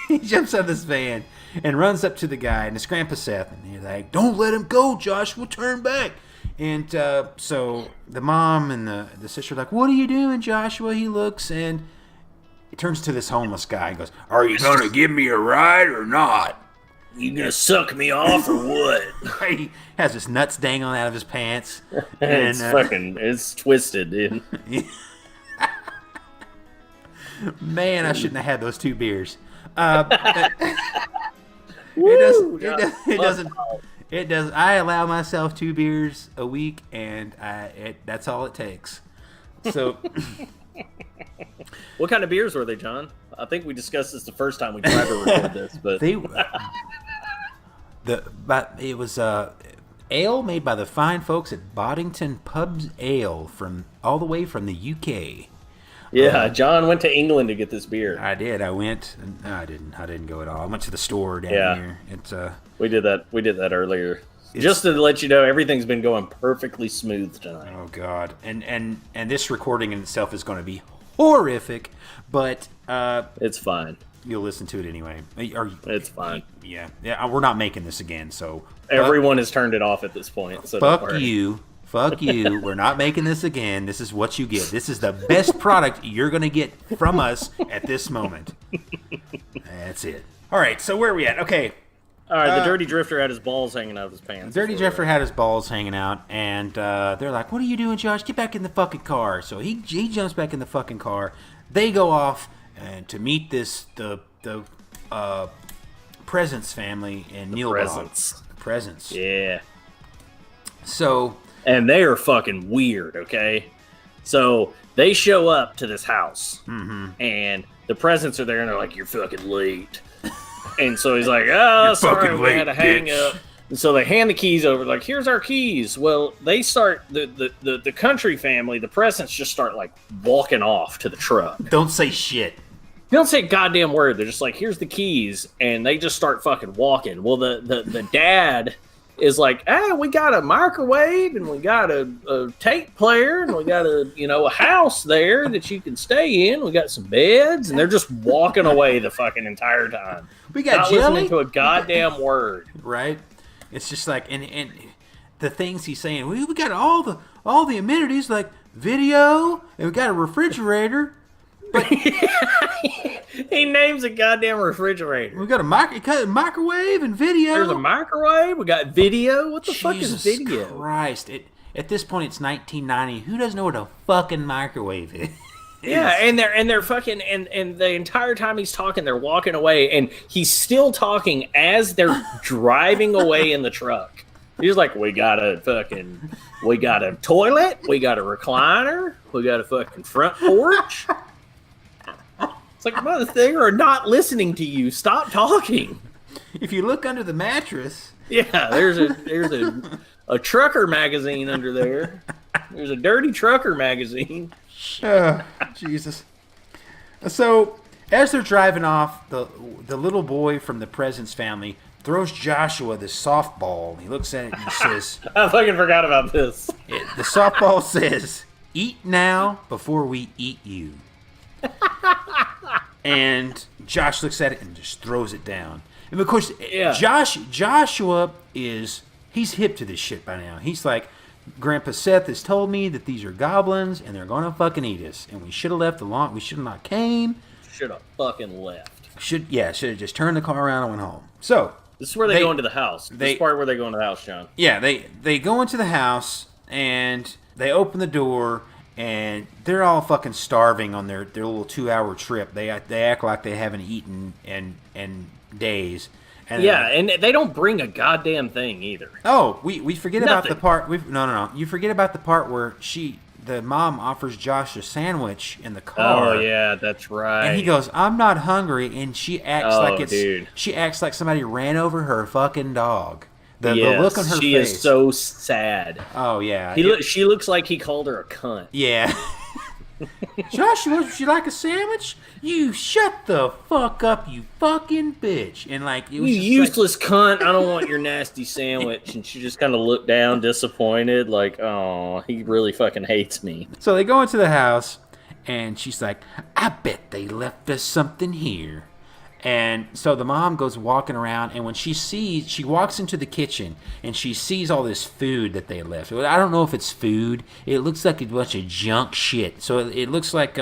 He jumps out of this van and runs up to the guy, and it's Grandpa Seth, and he's like, "Don't let him go, Josh. We'll turn back." And so the mom and the sister are like, "What are you doing, Joshua?" He looks, and he turns to this homeless guy and goes, "Are you gonna give me a ride or not?" You gonna suck me off or what? He has his nuts dangling out of his pants. And, It's twisted, dude. Man, I shouldn't have had those 2 beers. It doesn't. I allow myself 2 beers a week, and that's all it takes. So, What kind of beers were they, John? I think we discussed this the first time we tried to record this, but it was ale made by the fine folks at Boddington Pubs Ale all the way from the UK. yeah, John went to England to get this beer. I did. I went. No, I didn't. I didn't go at all. I went to the store down here. It's We did that earlier. Just to let you know, everything's been going perfectly smooth tonight. Oh God, and this recording in itself is going to be horrific, but It's fine. you'll listen to it anyway. It's fine. Yeah. We're not making this again, so Everyone has turned it off at this point. So don't fuck worry. you. Fuck you. We're not making this again. This is what you get. This is the best product you're going to get from us at this moment. That's it. All right, so where are we at? Okay. All right, the Dirty Drifter had his balls hanging out of his pants. Dirty Jeffrey had his balls hanging out, and they're like, "What are you doing, Josh? Get back in the fucking car." So he jumps back in the fucking car. They go off to meet the Presence family in Neilbog. Presence. Presence. Yeah. So And they are fucking weird, okay? So they show up to this house, and the presents are there, and they're like, "You're fucking late." And so he's like, "Oh, sorry, we had a hang up." And so they hand the keys over, like, "Here's our keys." Well, they start the country family, the presents just start like walking off to the truck. don't say shit. They don't say a goddamn word. They're just like, "Here's the keys," and they just start fucking walking. Well, the dad is like, "Ah, we got a microwave, and we got a tape player, and we got a house there that you can stay in. We got some beds," and they're just walking away the fucking entire time. We got Not jelly, listening to a goddamn word. right? It's just like, and the things he's saying. We got all the amenities like video, and we got a refrigerator. He names a goddamn refrigerator. We got a microwave and video. There's a microwave. We got video. What the fuck is Jesus video? Christ! At this point, it's 1990. Who doesn't know what a fucking microwave is? Yeah, and they're fucking and the entire time he's talking, they're walking away, and he's still talking as they're driving away in the truck. He's like, we got a toilet, we got a recliner, we got a fucking front porch. It's like, mother, they are not listening to you. Stop talking. If you look under the mattress, Yeah, there's a trucker magazine under there. There's a dirty trucker magazine. Jesus. So as they're driving off, the little boy from the President's family throws Joshua this softball. He looks at it and he says, I fucking forgot about this. the softball says, "Eat now before we eat you." And Josh looks at it and just throws it down. And of course, Yeah. Joshua he's hip to this shit by now. He's like, Grandpa Seth has told me that these are goblins and they're gonna fucking eat us. And we should have left we should have not came. Should have fucking left. Should have just turned the car around and went home. So This is where they go into the house. they- This part where they go into the house, John. yeah, they go into the house and they open the door and they're all fucking starving on their little 2-hour trip. They act like they haven't eaten in days. And Yeah, and they don't bring a goddamn thing either. oh, we forget about the Nothing. part. No. You forget about the part where the mom offers Josh a sandwich in the car. Oh yeah, that's right. And he goes, "I'm not hungry," and she acts Oh, like dude. she acts like somebody ran over her fucking dog. The Yes, look on her she face. is so sad. Oh yeah. She looks like he called her a cunt. Yeah. Joshua, would you like a sandwich? You shut the fuck up, you fucking bitch. And like it was You just useless cunt! I don't want your nasty sandwich. And she just kind of looked down, disappointed, like, oh, he really fucking hates me. So they go into the house, and she's like, "I bet they left us something here." And so the mom goes walking around, and when she walks into the kitchen, and she sees all this food that they left. I don't know if it's food. It looks like a bunch of junk shit. So it looks like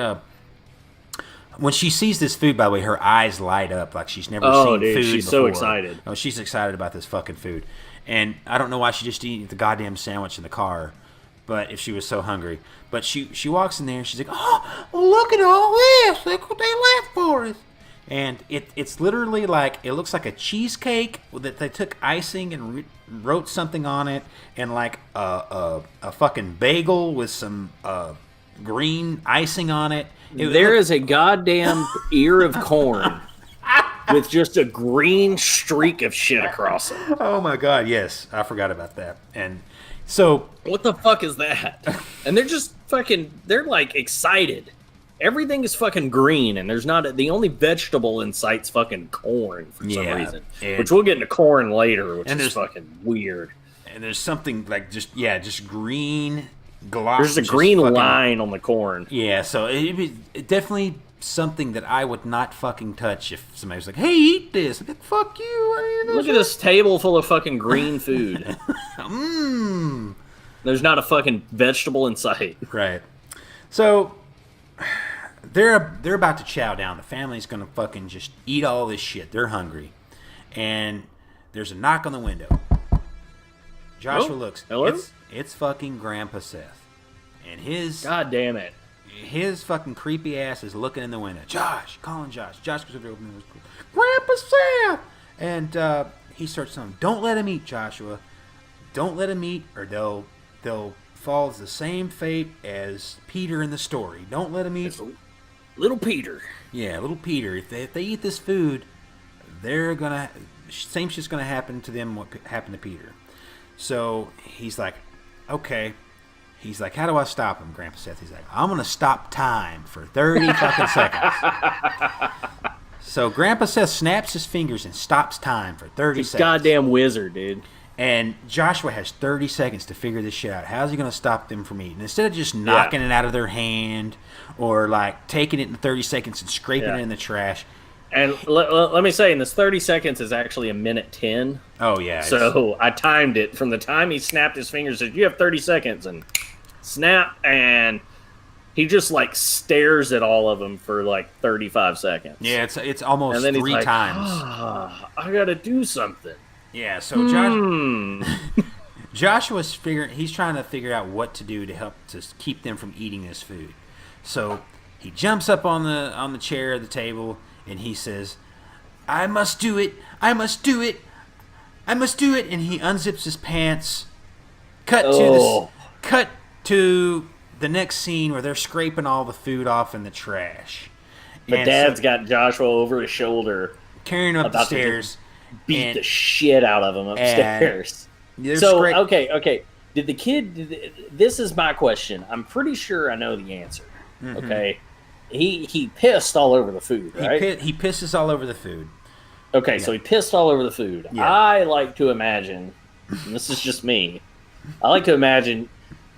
when she sees this food, by the way, her eyes light up like she's never Oh, seen dude, food she's before. so excited. Oh, she's excited about this fucking food. And I don't know why she just didn't eat the goddamn sandwich in the car. But if she was so hungry. But she walks in there and she's like, "Oh, look at all this. Look what they left for us." And it's literally like, it looks like a cheesecake that they took icing and wrote something on it. And like a fucking bagel with some green icing on it. There is a goddamn ear of corn with just a green streak of shit across it. Oh my God, yes. I forgot about that. And so What the fuck is that? And they're just fucking, they're like excited. Everything is fucking green, and there's not the only vegetable in sight's fucking corn for some Yeah, reason. and- Which we'll get into corn later, which And is there's- fucking weird. and there's something like just green gloss. There's a just green fucking- line on the corn. Yeah, so it'd be definitely something that I would not fucking touch if somebody was like, "Hey, eat this." I'd be like, "Fuck you." I mean, Look at this table full of fucking green food. Mmm. There's not a fucking vegetable in sight. Right. So they're about to chow down. The family's gonna fucking just eat all this shit. They're hungry, and there's a knock on the window. Joshua Oh, looks. hello? It's fucking Grandpa Seth, and his God damn it. fucking creepy ass is looking in the window. Josh, calling Josh. Josh goes over to open the door. Grandpa Seth, and he starts telling him, "Don't let him eat, Joshua. don't let them eat, or they'll fall the same fate as Peter in the story. Don't let them eat. Little Peter. Yeah, little Peter. If they eat this food, same shit's gonna happen to them what happened to Peter. So he's like, okay. He's like, how do I stop him, Grandpa Seth? He's like, I'm gonna stop time for 30 fucking seconds. So Grandpa Seth snaps his fingers and stops time for 30 seconds. Goddamn wizard, dude. And Joshua has 30 seconds to figure this shit out. How's he going to stop them from eating? Instead of just knocking it out of their hand or like taking it in 30 seconds and scraping it in the trash. And let me say, in this 30 seconds is actually 1:10. Oh, yeah. So I timed it from the time he snapped his fingers. Said, you have 30 seconds. And snap. And he just like stares at all of them for like 35 seconds. Yeah, it's almost and then 3 like, times. I got to do something. Yeah, so Joshua's he's trying to figure out what to do to help to keep them from eating this food. So he jumps up on the chair at the table and he says, I must do it, I must do it, I must do it, and he unzips his pants. Cut to the next scene where they're scraping all the food off in the trash. But Dad's got Joshua over his shoulder, carrying up the stairs. Beat the shit out of him upstairs. So, okay. Did the kid... This is my question. I'm pretty sure I know the answer. Mm-hmm. Okay? He pissed all over the food, right? He pisses all over the food. Okay, so he pissed all over the food. Yeah. I like to imagine, and this is just me, I like to imagine,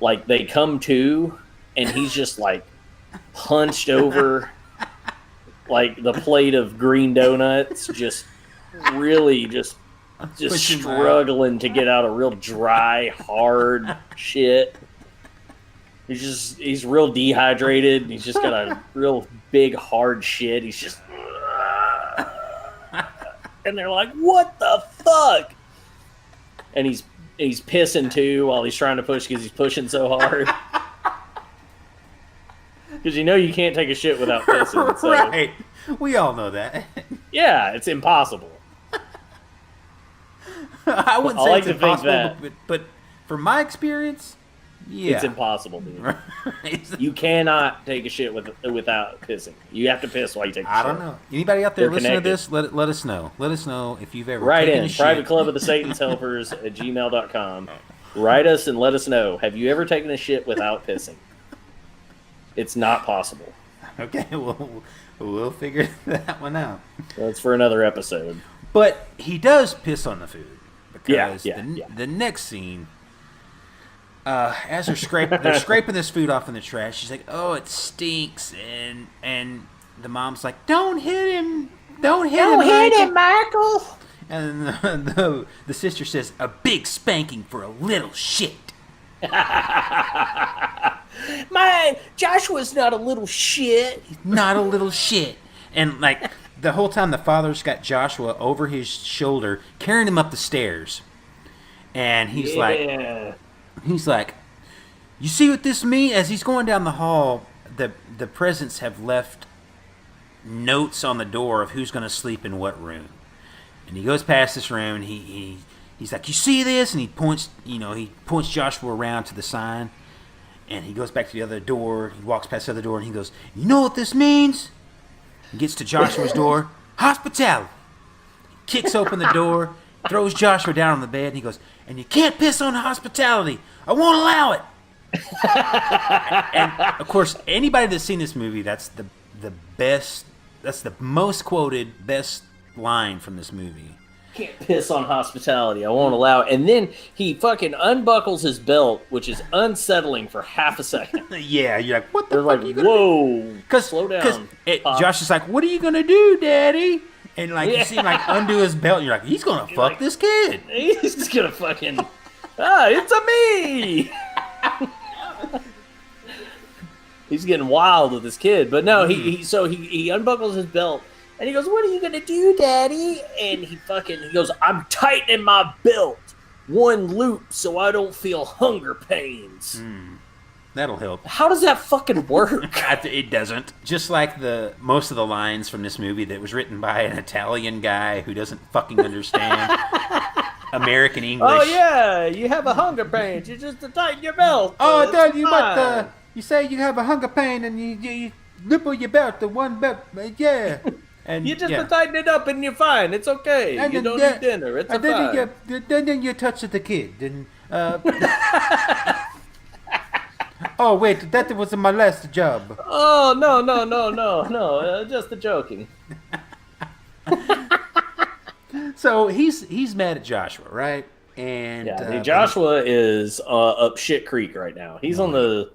like, they come to, and he's just, like, hunched over, like, the plate of green donuts, just really just struggling to get out a real dry, hard shit. He's real dehydrated. And he's just got a real big, hard shit. He's just, and they're like, "What the fuck?" And he's pissing too while he's trying to push because he's pushing so hard. Because you can't take a shit without pissing. So. Right. We all know that. Yeah, it's impossible. I wouldn't say it's impossible, but from my experience, yeah. It's impossible, dude. You cannot take a shit without pissing. You have to piss while you take a shit. I don't know. Anybody out there listening to this, let us know. Let us know if you've ever taken a shit. Private Club of the Satan's Helpers at gmail.com. Write us and let us know. Have you ever taken a shit without pissing? It's not possible. Okay, we'll figure that one out. That's for another episode. But he does piss on the food. Because yeah. The next scene, as they're scraping this food off in the trash, she's like, "Oh, it stinks," and the mom's like, "Don't hit him! Don't hit him, Michael!" And the sister says, "A big spanking for a little shit." My Joshua's not a little shit. He's not a little shit. And like the whole time, the father's got Joshua over his shoulder, carrying him up the stairs, and he's like, "You see what this means?" As he's going down the hall, the presents have left notes on the door of who's going to sleep in what room. And he goes past this room, and he's like, "You see this?" And he points Joshua around to the sign, and he goes back to the other door. He walks past the other door, and he goes, "You know what this means?" He gets to Joshua's door. Hospitality. He kicks open the door, throws Joshua down on the bed, and he goes, "And you can't piss on hospitality. I won't allow it." And of course, anybody that's seen this movie, that's the best. That's the most quoted, best line from this movie. Can't piss on hospitality. I won't allow it. And then he fucking unbuckles his belt, which is unsettling for half a second. Yeah, you're like, what the They're fuck like, are you gonna whoa, do? slow down. Josh is like, "What are you gonna do, Daddy?" And like you see him like undo his belt, and you're like, "He's gonna fuck this kid. He's just gonna fucking it's a me." He's getting wild with this kid, but no, he unbuckles his belt. And he goes, "What are you going to do, Daddy?" And he goes, "I'm tightening my belt one loop so I don't feel hunger pains." That'll help. How does that fucking work? It doesn't. Just like most of the lines from this movie that was written by an Italian guy who doesn't fucking understand. American English. Oh yeah, you have a hunger pain. You just tighten your belt. Oh, It's Dad, you fine. you say you have a hunger pain and you nipple your belt, the one belt, yeah. And You just yeah. tighten it up and you're fine. It's okay. And You then, don't yeah, need dinner. It's and fine. then you touch the kid. And, oh wait, that was my last job. Oh no! Just the joking. So he's mad at Joshua, right? And Yeah, dude, Joshua is up shit creek right now. He's on the.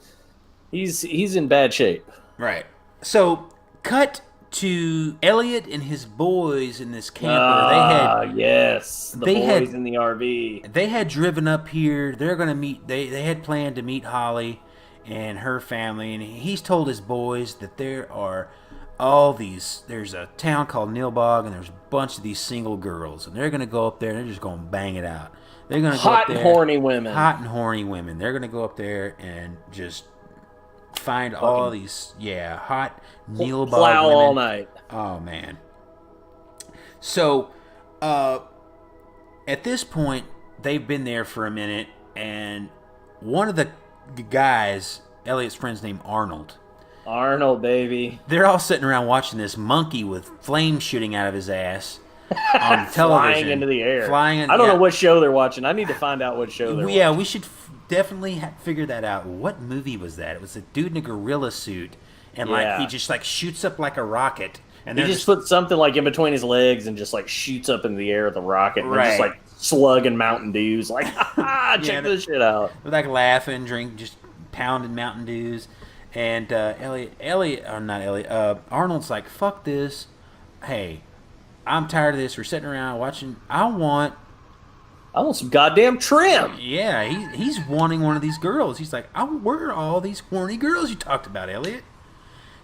He's in bad shape. right. So cut to Elliot and his boys in this camper. Yes, the they boys had- in the RV. They had driven up here. They're gonna meet. They had planned to meet Holly and her family, and he's told his boys that there are all these. There's a town called Nilbog, and there's a bunch of these single girls, and they're gonna go up there and they're just gonna bang it out. They're gonna go Hot up and there, horny women. hot and horny women. They're gonna go up there and just find all these hot Nilbog Plow women. all night. Oh man. So, at this point, they've been there for a minute, and one of the guys, Elliot's friend's named Arnold. Arnold, baby. They're all sitting around watching this monkey with flames shooting out of his ass on television, Flying into the air. Flying. I don't know what show they're watching. I need to find out what show they're Yeah, watching. we should definitely figure that out. What movie was that? It was a dude in a gorilla suit, and like he Yeah. just like shoots up like a rocket, and He they're just puts something like in between his legs and just like shoots up in the air with a rocket. And they're just Right. like slugging Mountain Dews. Like, check Yeah, this shit out. They're like laughing, just pounding Mountain Dews, and Arnold's like, "Fuck this! Hey, I'm tired of this. We're sitting around watching. I want, I want some goddamn trim. yeah." He's wanting one of these girls. He's like, "Where are all these horny girls you talked about, Elliot?"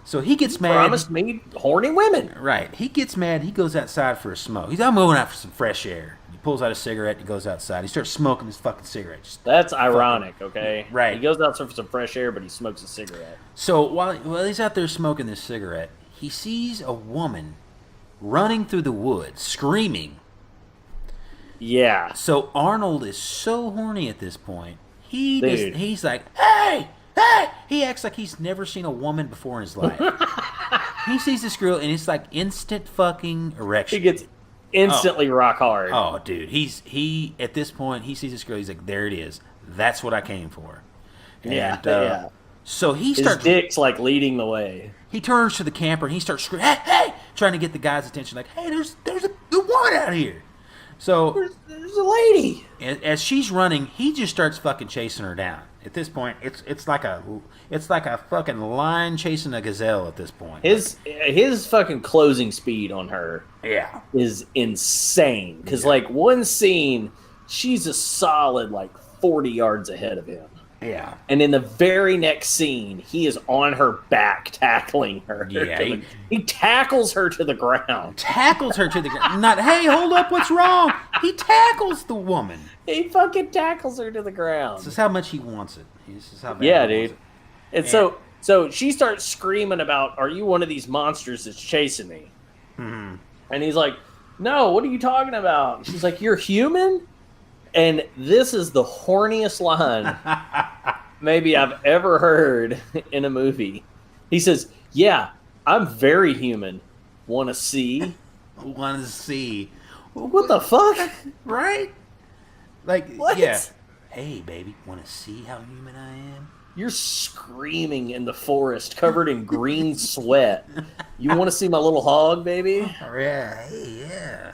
So he gets mad. Promised me horny women. Right. He gets mad. He goes outside for a smoke. I'm moving out for some fresh air. He pulls out a cigarette. He goes outside. He starts smoking his fucking cigarette. Just That's ironic, okay? Right. He goes out for some fresh air, but he smokes a cigarette. So while he's out there smoking this cigarette, he sees a woman running through the woods, screaming. Yeah. So Arnold is so horny at this point. Dude. He's like, hey, hey! He acts like he's never seen a woman before in his life. He sees this girl, and it's like instant fucking erection. He gets instantly rock hard. Oh, dude, he at this point he sees this girl. He's like, there it is. That's what I came for. And, Yeah. So he His starts. dick's like leading the way. He turns to the camper and he starts screaming, "Hey, hey!" Trying to get the guy's attention. Like, "Hey, there's a woman out here." So There's a lady. as she's running, he just starts fucking chasing her down. At this point, it's like a fucking lion chasing a gazelle. At this point, His fucking closing speed on her yeah. is insane. Because like one scene, she's a solid like 40 yards ahead of him. Yeah. And in the very next scene, he is on her back tackling her. Yeah, He tackles her to the ground. Tackles her to the ground. Not, hey, hold up, what's wrong? He tackles the woman. He fucking tackles her to the ground. This is how much he wants it. This is how bad Yeah, he wants dude. And so she starts screaming about, "Are you one of these monsters that's chasing me?" Mm-hmm. And he's like, "No, what are you talking about?" And she's like, "You're human?" And this is the horniest line maybe I've ever heard in a movie. He says, "Yeah, I'm very human. Want to see?" it. Want to see. What the fuck? Right? Like, What? yeah. Hey, baby, want to see how human I am? You're screaming in the forest, covered in green sweat. You want to see my little hog, baby? Yeah, hey, yeah.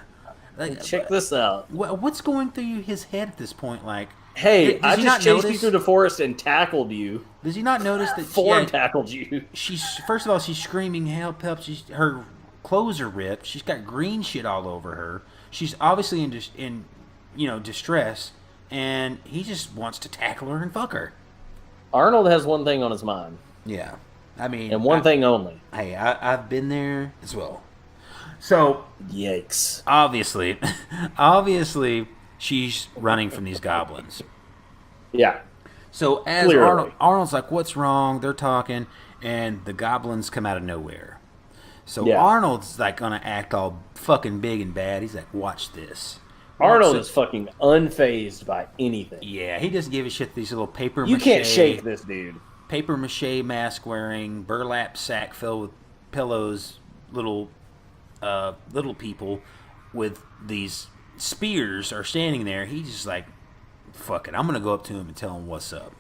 Like, Check this out. What's going through his head at this point? Like, Hey, does I he just not chased you notice- through the forest and tackled you. Does he not notice that Form tackled you. she's first of all she's screaming help help? Her clothes are ripped. She's got green shit all over her. She's obviously in distress, and he just wants to tackle her and fuck her. Arnold has one thing on his mind, Yeah, I mean, and one thing only. Hey, I've been there as well. So Yikes. obviously, she's running from these goblins. Yeah. So as Clearly. Arnold's like, "What's wrong?" They're talking, and the goblins come out of nowhere. So Yeah. Arnold's like gonna act all fucking big and bad. He's like, "Watch this." Arnold is fucking unfazed by anything. Yeah, he doesn't give a shit. These little paper You mache, can't shake this dude. paper mache mask wearing, burlap sack filled with pillows, little people with these spears are standing there. He's just like, fuck it, I'm gonna go up to him and tell him what's up.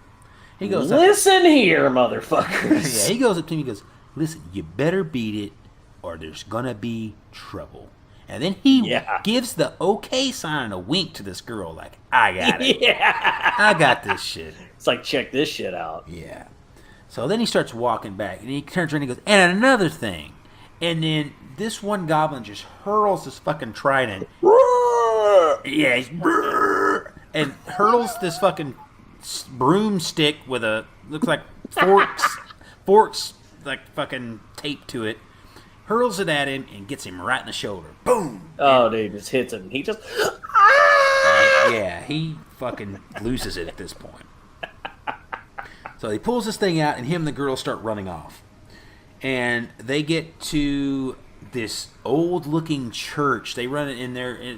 He goes, Listen here, motherfuckers. yeah, he goes up to me and goes, listen, you better beat it or there's gonna be trouble. And then he gives the okay sign and a wink to this girl, like, I got it. Yeah. I got this shit. It's like, check this shit out. Yeah. So then he starts walking back, and he turns around and he goes, and another thing. And then this one goblin just hurls this fucking trident. Yeah, he's and hurls this fucking broomstick with a, looks like forks like fucking taped to it. Hurls it at him and gets him right in the shoulder. Boom! Oh, dude, just hits him. He just... Yeah, he fucking loses it at this point. So he pulls this thing out, and him and the girl start running off. And they get to this old-looking church. They run it in there.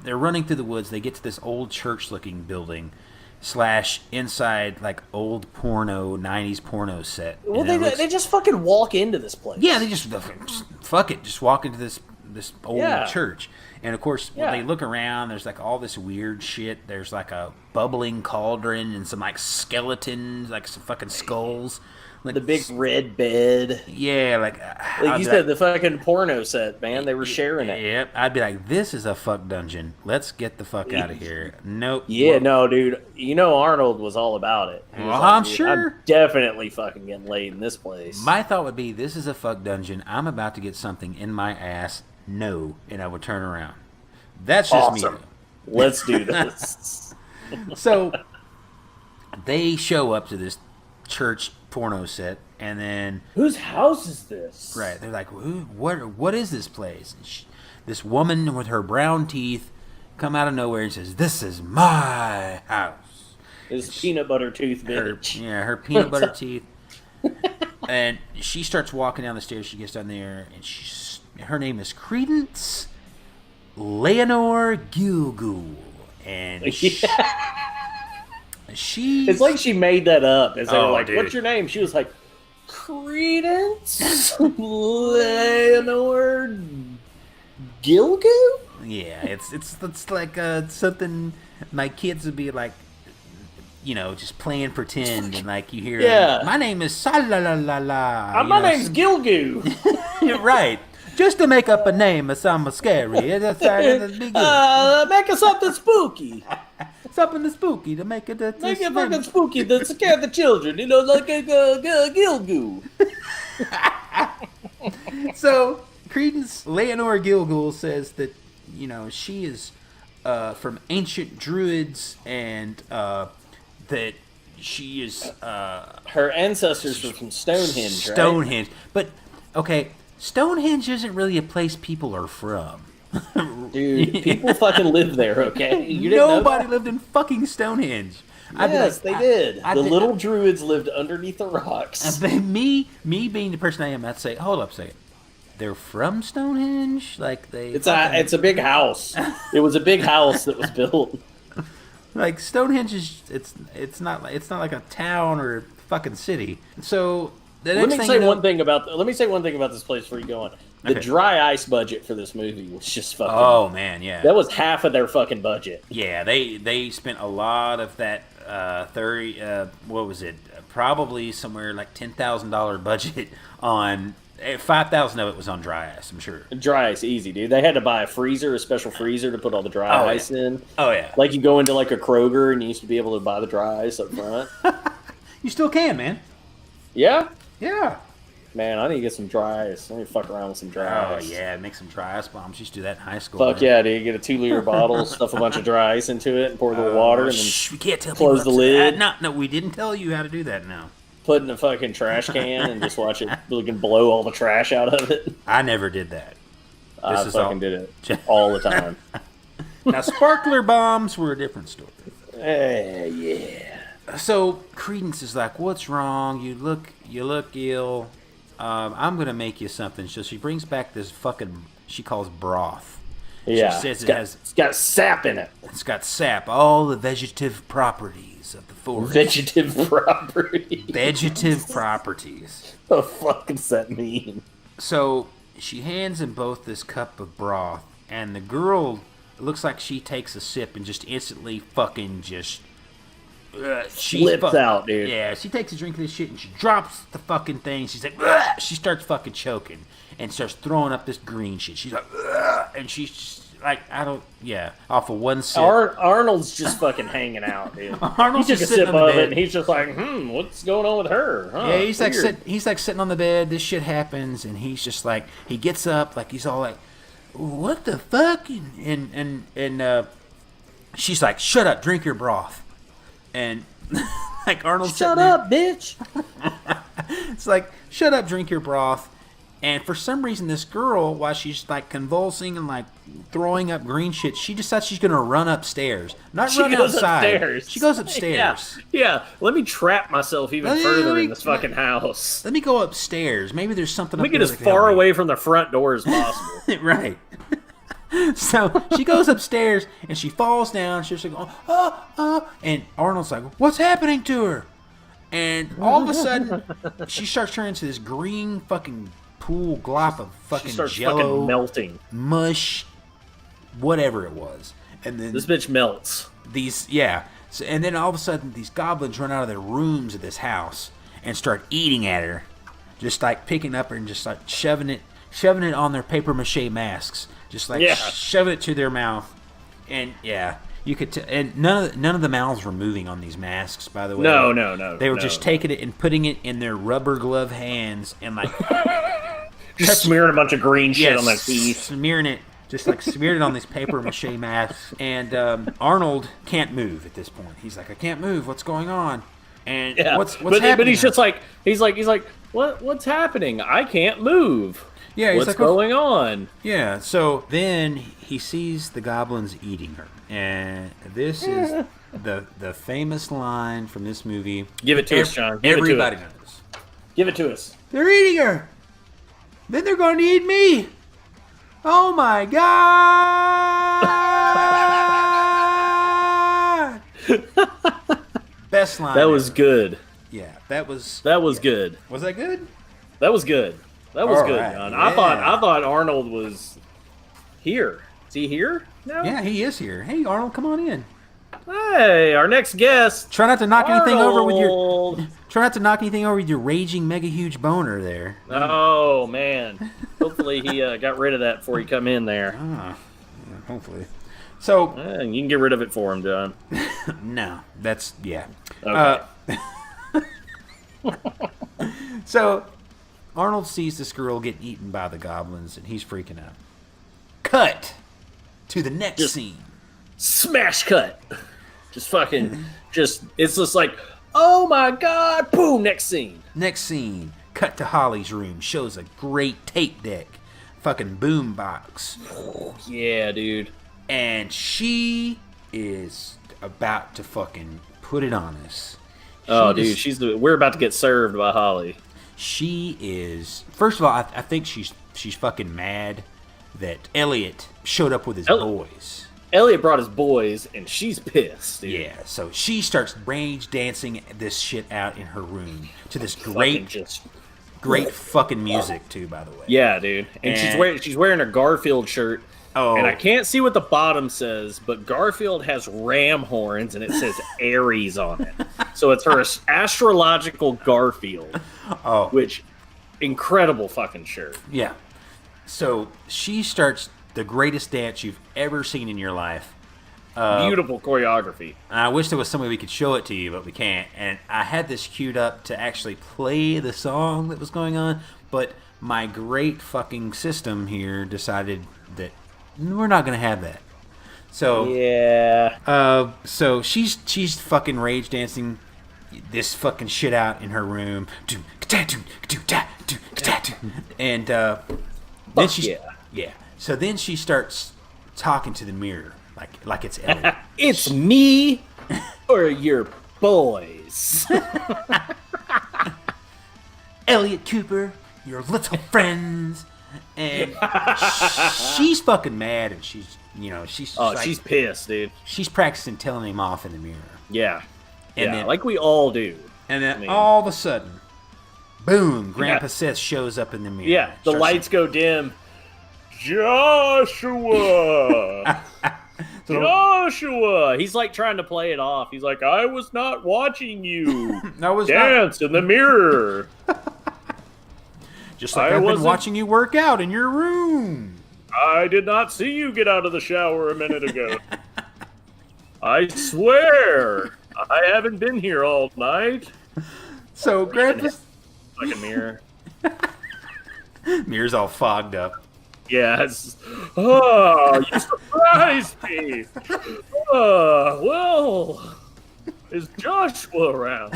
They're running through the woods. They get to this old church-looking building / inside like old porno 90s porno set. Well, they just fucking walk into this place. Yeah, they just fuck it, just walk into this old church. And of course, when they look around, there's like all this weird shit. There's like a bubbling cauldron and some like skeletons, like some fucking skulls. Like the big red bed. Yeah, like you said, the fucking porno set, man. They were sharing it. Yep. I'd be like, this is a fuck dungeon. Let's get the fuck out of here. Nope. Yeah, no, dude. You know Arnold was all about it. Well, I'm sure. I'm definitely fucking getting laid in this place. My thought would be, this is a fuck dungeon. I'm about to get something in my ass. No. And I would turn around. That's just awesome. me. Let's do this. So they show up to this church porno set, and then whose house is this? Right, they're like, what is this place? And this woman with her brown teeth come out of nowhere and says, this is my house. This peanut butter tooth bitch. Her peanut butter teeth. And she starts walking down the stairs. She gets down there, and her name is Credence Leonore Gilgul, and she it's like she made that up. As they were like, dude. What's your name? She was like, Credence Leonore Gilgul? Yeah, it's like something my kids would be like, you know, just playing pretend, and like you hear, my name is Sa-la-la-la-la. My name's Gilgul. You're right. Just to make up a name that sounds scary. That's be good. Make us something spooky. Something spooky to make it Make it fucking spooky to scare the children, you know, like a Gilgul. So, Credence Leonore Gilgul says that, you know, she is from ancient druids, and that she is... her ancestors were from Stonehenge, Stonehenge. Right? But, okay, Stonehenge isn't really a place people are from. Dude, people fucking live there, okay? You didn't Nobody know that? lived in fucking Stonehenge. Yes, they did. The little druids lived underneath the rocks. Me being the person I am, I'd say, hold up a second. They're from Stonehenge? Like they? It's a big house. It was a big house that was built. Like Stonehenge is it's not like a town or a fucking city. So Let me say one thing about this place before you go on. The dry ice budget for this movie was just fucking... Oh, man, yeah. That was half of their fucking budget. Yeah, they spent a lot of that 30... what was it? Probably somewhere like $10,000 budget on... 5,000 of it was on dry ice, I'm sure. Dry ice, easy, dude. They had to buy a special freezer to put all the dry ice in. Oh, yeah. Like you go into like a Kroger and you used to be able to buy the dry ice up front. You still can, man. Yeah? Yeah. Man, I need to get some dry ice. I need to fuck around with some dry ice. Oh, yeah, make some dry ice bombs. Used to do that in high school. Fuck yeah, dude. Get a 2-liter bottle, stuff a bunch of dry ice into it, and pour a little water, and then we can't tell close the lid. No, we didn't tell you how to do that now. Put in a fucking trash can and just watch it blow all the trash out of it. I never did that. I fucking did it all the time. Now, sparkler bombs were a different story. Yeah. So Credence is like, "What's wrong? You look ill. I'm gonna make you something." So she brings back this fucking, she calls broth, Yeah. She says It's got sap in it. it's got sap, all the vegetative properties of the forest. Vegetative property. Vegetative properties. What the fuck does that mean? So she hands him both this cup of broth, and the girl, it looks like she takes a sip and just instantly fucking just Flips out, dude. Yeah, she takes a drink of this shit and she drops the fucking thing. She's like, "Ugh!" She starts fucking choking and starts throwing up this green shit. She's like, "Ugh!" And she's just like, off of one sip. Arnold's just fucking hanging out, dude. Arnold's he took just a sitting sip on the of bed. it, and he's just like, what's going on with her? Huh, Yeah, he's weird. like sitting on the bed. This shit happens, and he's just like, he gets up, like he's all like, "What the fuck?" And she's like, "Shut up, drink your broth." And like Arnold's Shut sitting there. up, bitch. It's like, "Shut up, drink your broth." And for some reason, this girl, while she's like convulsing and like throwing up green shit, she decides she's gonna run upstairs, not She run goes outside. upstairs. She goes upstairs. Yeah. Let me trap myself even Yeah, further let me- in this fucking house. Let me go upstairs. Maybe there's something. Let me up get there as that can help far me. away from the front door as possible. Right. So she goes upstairs and she falls down. She's like, and Arnold's like, "What's happening to her?" And all of a sudden, she starts turning into this green fucking pool glop of She fucking starts jello, fucking melting. mush, whatever it was. And then This bitch melts. So, and then all of a sudden, these goblins run out of their rooms of this house and start eating at her, just like picking up her and just like shoving it on their paper mache masks, just like shoving it to their mouth. And you could and none of the mouths were moving on these masks, by the way. No. They were just taking it and putting it in their rubber glove hands and like Just smearing a bunch of green shit on their teeth. smearing it. Just like smeared it on these paper mache masks. And Arnold can't move at this point. He's like, "I can't move. What's going on?" And what's happening? But he's just like, he's like, what's happening? I can't move. Yeah, he's what's like, going on? Yeah, so then he sees the goblins eating her. And this is the famous line from this movie. Give it to us, John. Give Everybody it to us. knows. Give it to us. They're eating her. Then they're going to eat me. Oh my god! Best line. That was ever. good. Yeah, that was Good. Was that good? That was good. That was All good, right, John. yeah. I thought Arnold was here. Is he here now? Yeah, he is here. Hey, Arnold, come on in. Hey, our next guest. Try not to knock anything over with your. Arnold. Try not to knock anything over with your raging mega huge boner there. Oh man. Hopefully he got rid of that before he come in there. Hopefully. So You can get rid of it for him, John. no, that's yeah. Okay. So Arnold sees this girl get eaten by the goblins, and he's freaking out. Cut to the next scene. Smash cut. Just fucking. It's just like, oh my god. Boom. Next scene. Next scene. Cut to Holly's room. Shows a great tape deck, fucking boom box, Yeah, dude. and she is about to fucking put it on us. Oh, She dude, is- we're about to get served by Holly. She is. First of all, I think she's fucking mad that Elliot showed up with his boys. Elliot brought his boys, and she's pissed, dude. Yeah, so she starts rage dancing this shit out in her room to this Fucking great, just. great fucking music too. By the way. Yeah, dude. And she's wearing her Garfield shirt. Oh. And I can't see what the bottom says, but Garfield has ram horns, and it says Aries on it. So it's her astrological Garfield. Oh. Which, incredible fucking shirt. Yeah. So she starts the greatest dance you've ever seen in your life. Beautiful choreography. And I wish there was some way we could show it to you, but we can't. And I had this queued up to actually play the song that was going on, but my great fucking system here decided that we're not going to have that. So Yeah. so she's fucking rage dancing this fucking shit out in her room. And then she yeah. So then she starts talking to the mirror like it's Elliot. It's me or your boys. Elliot Cooper, your little friends And she's fucking mad, and she's She's pissed, dude. she's practicing telling him off in the mirror. Yeah. And yeah, then- like we all do. And then I mean- all of a sudden, boom, Grandpa Yeah. Seth shows up in the mirror. Yeah, the Starts- lights go dim. Joshua! Joshua! He's like trying to play it off. He's like, I was not watching you. I was not, Dance in the mirror. just like I I've been wasn't- watching you work out in your room. I did not see you get out of the shower a minute ago. I swear, I haven't been here all night. So Grandpa Like a mirror. mirror's all fogged up. Yes. Oh, you surprised me. Well, is Joshua around?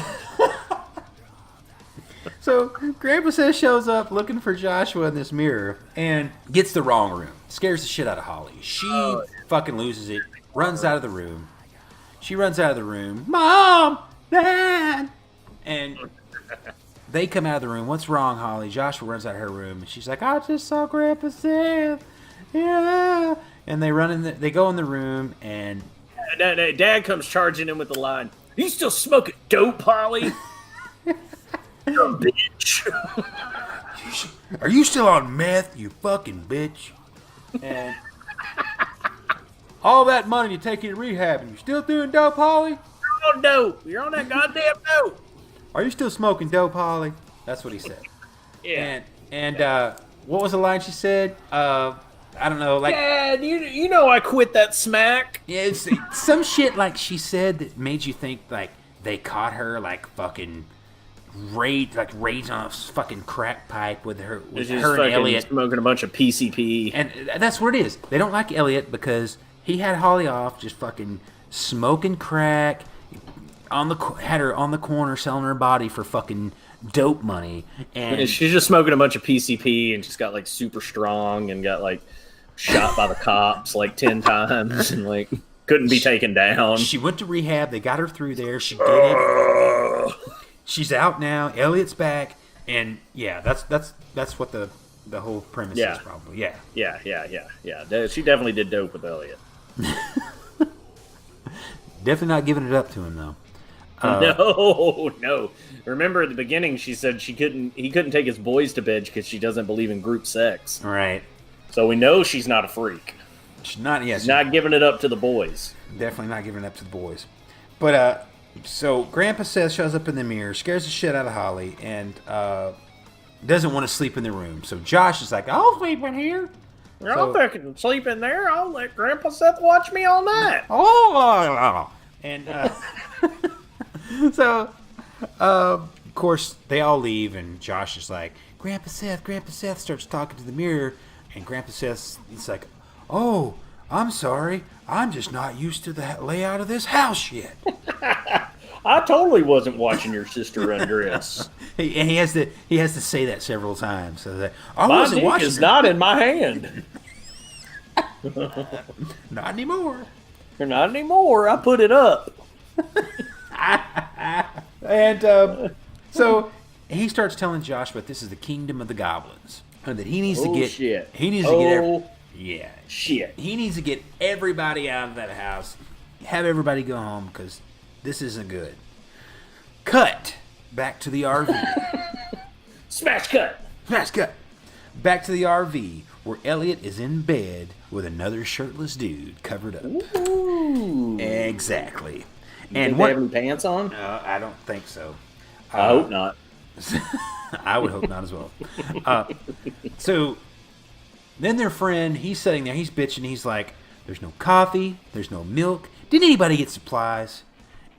So Grandpa Seth shows up looking for Joshua in this mirror and gets the wrong room. Scares the shit out of Holly. She fucking loses it. Runs out of the room. She runs out of the room. Mom! Dad! And they come out of the room. What's wrong, Holly? Joshua runs out of her room. And she's like, I just saw Grandpa Seth. Yeah. And they go in the room and Dad comes charging in with the line. You still smoking dope, Holly? You bitch. are you still on meth, you fucking bitch? And all that money you take you to rehab and you're still doing dope, Holly? You're on dope. You're on that goddamn dope. Are you still smoking dope, Holly? That's what he said. Yeah. And what was the line she said? I don't know, like Dad, you know I quit that smack. yeah, it's some shit like she said that made you think like they caught her like fucking rage on a fucking crack pipe with her She's and fucking Elliot. smoking a bunch of PCP. And that's what it is. They don't like Elliot because he had Holly off just fucking smoking crack. Had her on the corner selling her body for fucking dope money, and She's just smoking a bunch of PCP and just got like super strong and got like shot by the cops like 10 times and like couldn't be taken down. she went to rehab. They got her through there. She did it. She's out now. Elliot's back, and yeah, that's what the whole premise Yeah. is probably. Yeah, Yeah. She definitely did dope with Elliot. definitely not giving it up to him though. No. Remember at the beginning she said he couldn't take his boys to bed because she doesn't believe in group sex. All right, So we know she's not a freak. she's not. Yeah, She's not giving it up to the boys. definitely not giving it up to the boys. But so Grandpa Seth shows up in the mirror, scares the shit out of Holly, and doesn't want to sleep in the room. So Josh is like, I'll sleep in here. I'll fucking sleep in there. I'll let Grandpa Seth watch me all night. Oh, and so of course they all leave, and Josh is like, Grandpa Seth starts talking to the mirror, and Grandpa Seth's he's like, oh, I'm sorry, I'm just not used to the layout of this house yet. I totally wasn't watching your sister undress. he has to say that several times, so that I My wasn't dick watching is her. not in my hand. Not anymore. Not anymore. I put it up. And so he starts telling Josh, but this is the kingdom of the goblins, and that he needs to get Shit. he needs to get Oh, yeah. shit. He needs to get everybody out of that house, have everybody go home because this isn't good. Cut back to the RV. Smash cut. Smash cut. Back to the RV where Elliot is in bed with another shirtless dude covered up. Ooh. Exactly. And And they what? have any pants on? I don't think so. I hope not. I would hope not as well. So then their friend, he's sitting there, he's bitching, he's like, there's no coffee, there's no milk. Didn't anybody get supplies?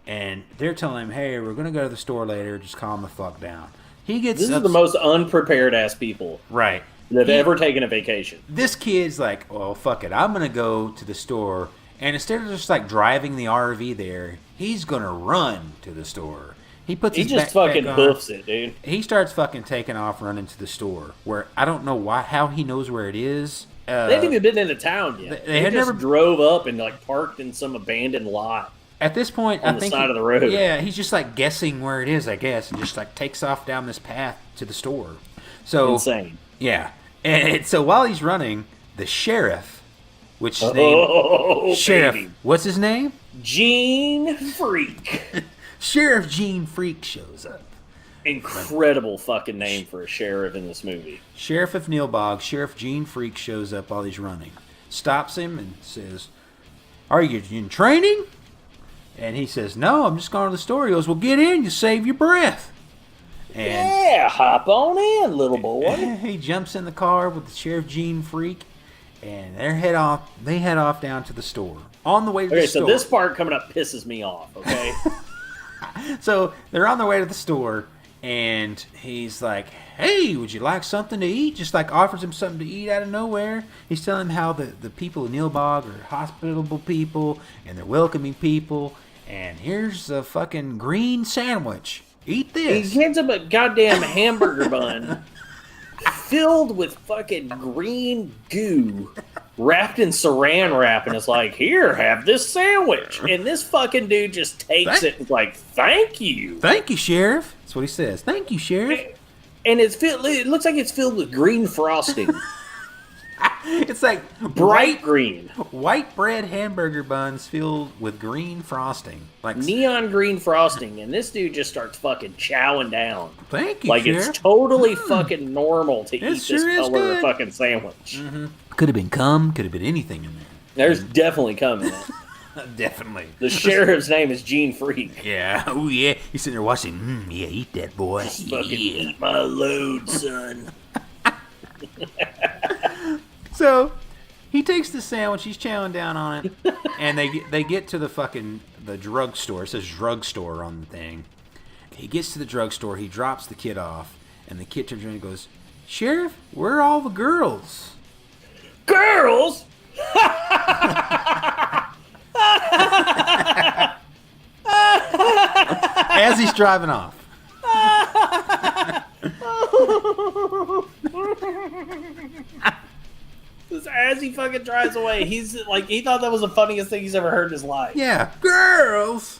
And they're telling him, hey, we're going to go to the store later, just calm the fuck down. He gets This is the most unprepared ass people right. that have He- ever taken a vacation. This kid's like, well, fuck it, I'm going to go to the store. And instead of just like driving the RV there, he's going to run to the store. He puts He his just backpack fucking on. hoofs it, dude. He starts fucking taking off running to the store where I don't know how he knows where it is. They haven't even been into town yet. they They had just never- drove up and like parked in some abandoned lot. At this point, On I the think side of the road. Yeah, he's just like guessing where it is, I guess, and just like takes off down this path to the store. So Insane. yeah, And so while he's running, the sheriff, which is named Sheriff. Baby. What's his name? Gene Freak. Sheriff Gene Freak shows up. Incredible fucking name for a sheriff in this movie. Sheriff of Nilbog, Sheriff Gene Freak shows up while he's running. Stops him and says, "Are you in training?" And he says, "No, I'm just going to the store." He goes, "Well, get in, you save your breath." And Yeah, hop on in, little boy. he jumps in the car with the Sheriff Gene Freak, and they head off down to the store. On the way to the store. Okay, so this part coming up pisses me off, okay? So they're on their way to the store, and he's like, "Hey, would you like something to eat?" Just like offers him something to eat out of nowhere. He's telling him how the people of Nilbog are hospitable people, and they're welcoming people. And here's a fucking green sandwich. Eat this. He hands him a goddamn hamburger bun filled with fucking green goo wrapped in saran wrap, and it's like, "Here, have this sandwich." And this fucking dude just takes it and is like, "Thank you." Thank you, Sheriff. That's what he says. Thank you, Sheriff. And it looks like it's filled with green frosting. It's like Bright green. white bread hamburger buns filled with green frosting. Like, Neon green frosting. And this dude just starts fucking chowing down. thank you, Like Sheriff. it's totally fucking normal to eat this sure is color good. fucking sandwich. Could have been cum. Could have been anything in there. There's definitely coming. Definitely. The sheriff's name is Gene Freak. Yeah. Oh, yeah. He's sitting there watching. Yeah, eat that, boy. Fucking Yeah. eat my load, son. So he takes the sandwich. He's chowing down on it, and they get to the drugstore. It says drugstore on the thing. He gets to the drugstore. He drops the kid off, and the kid turns around and goes, "Sheriff, where are all the girls?" Girls! As he's driving off. As he fucking drives away, he's like, he thought that was the funniest thing he's ever heard in his life. Yeah, girls.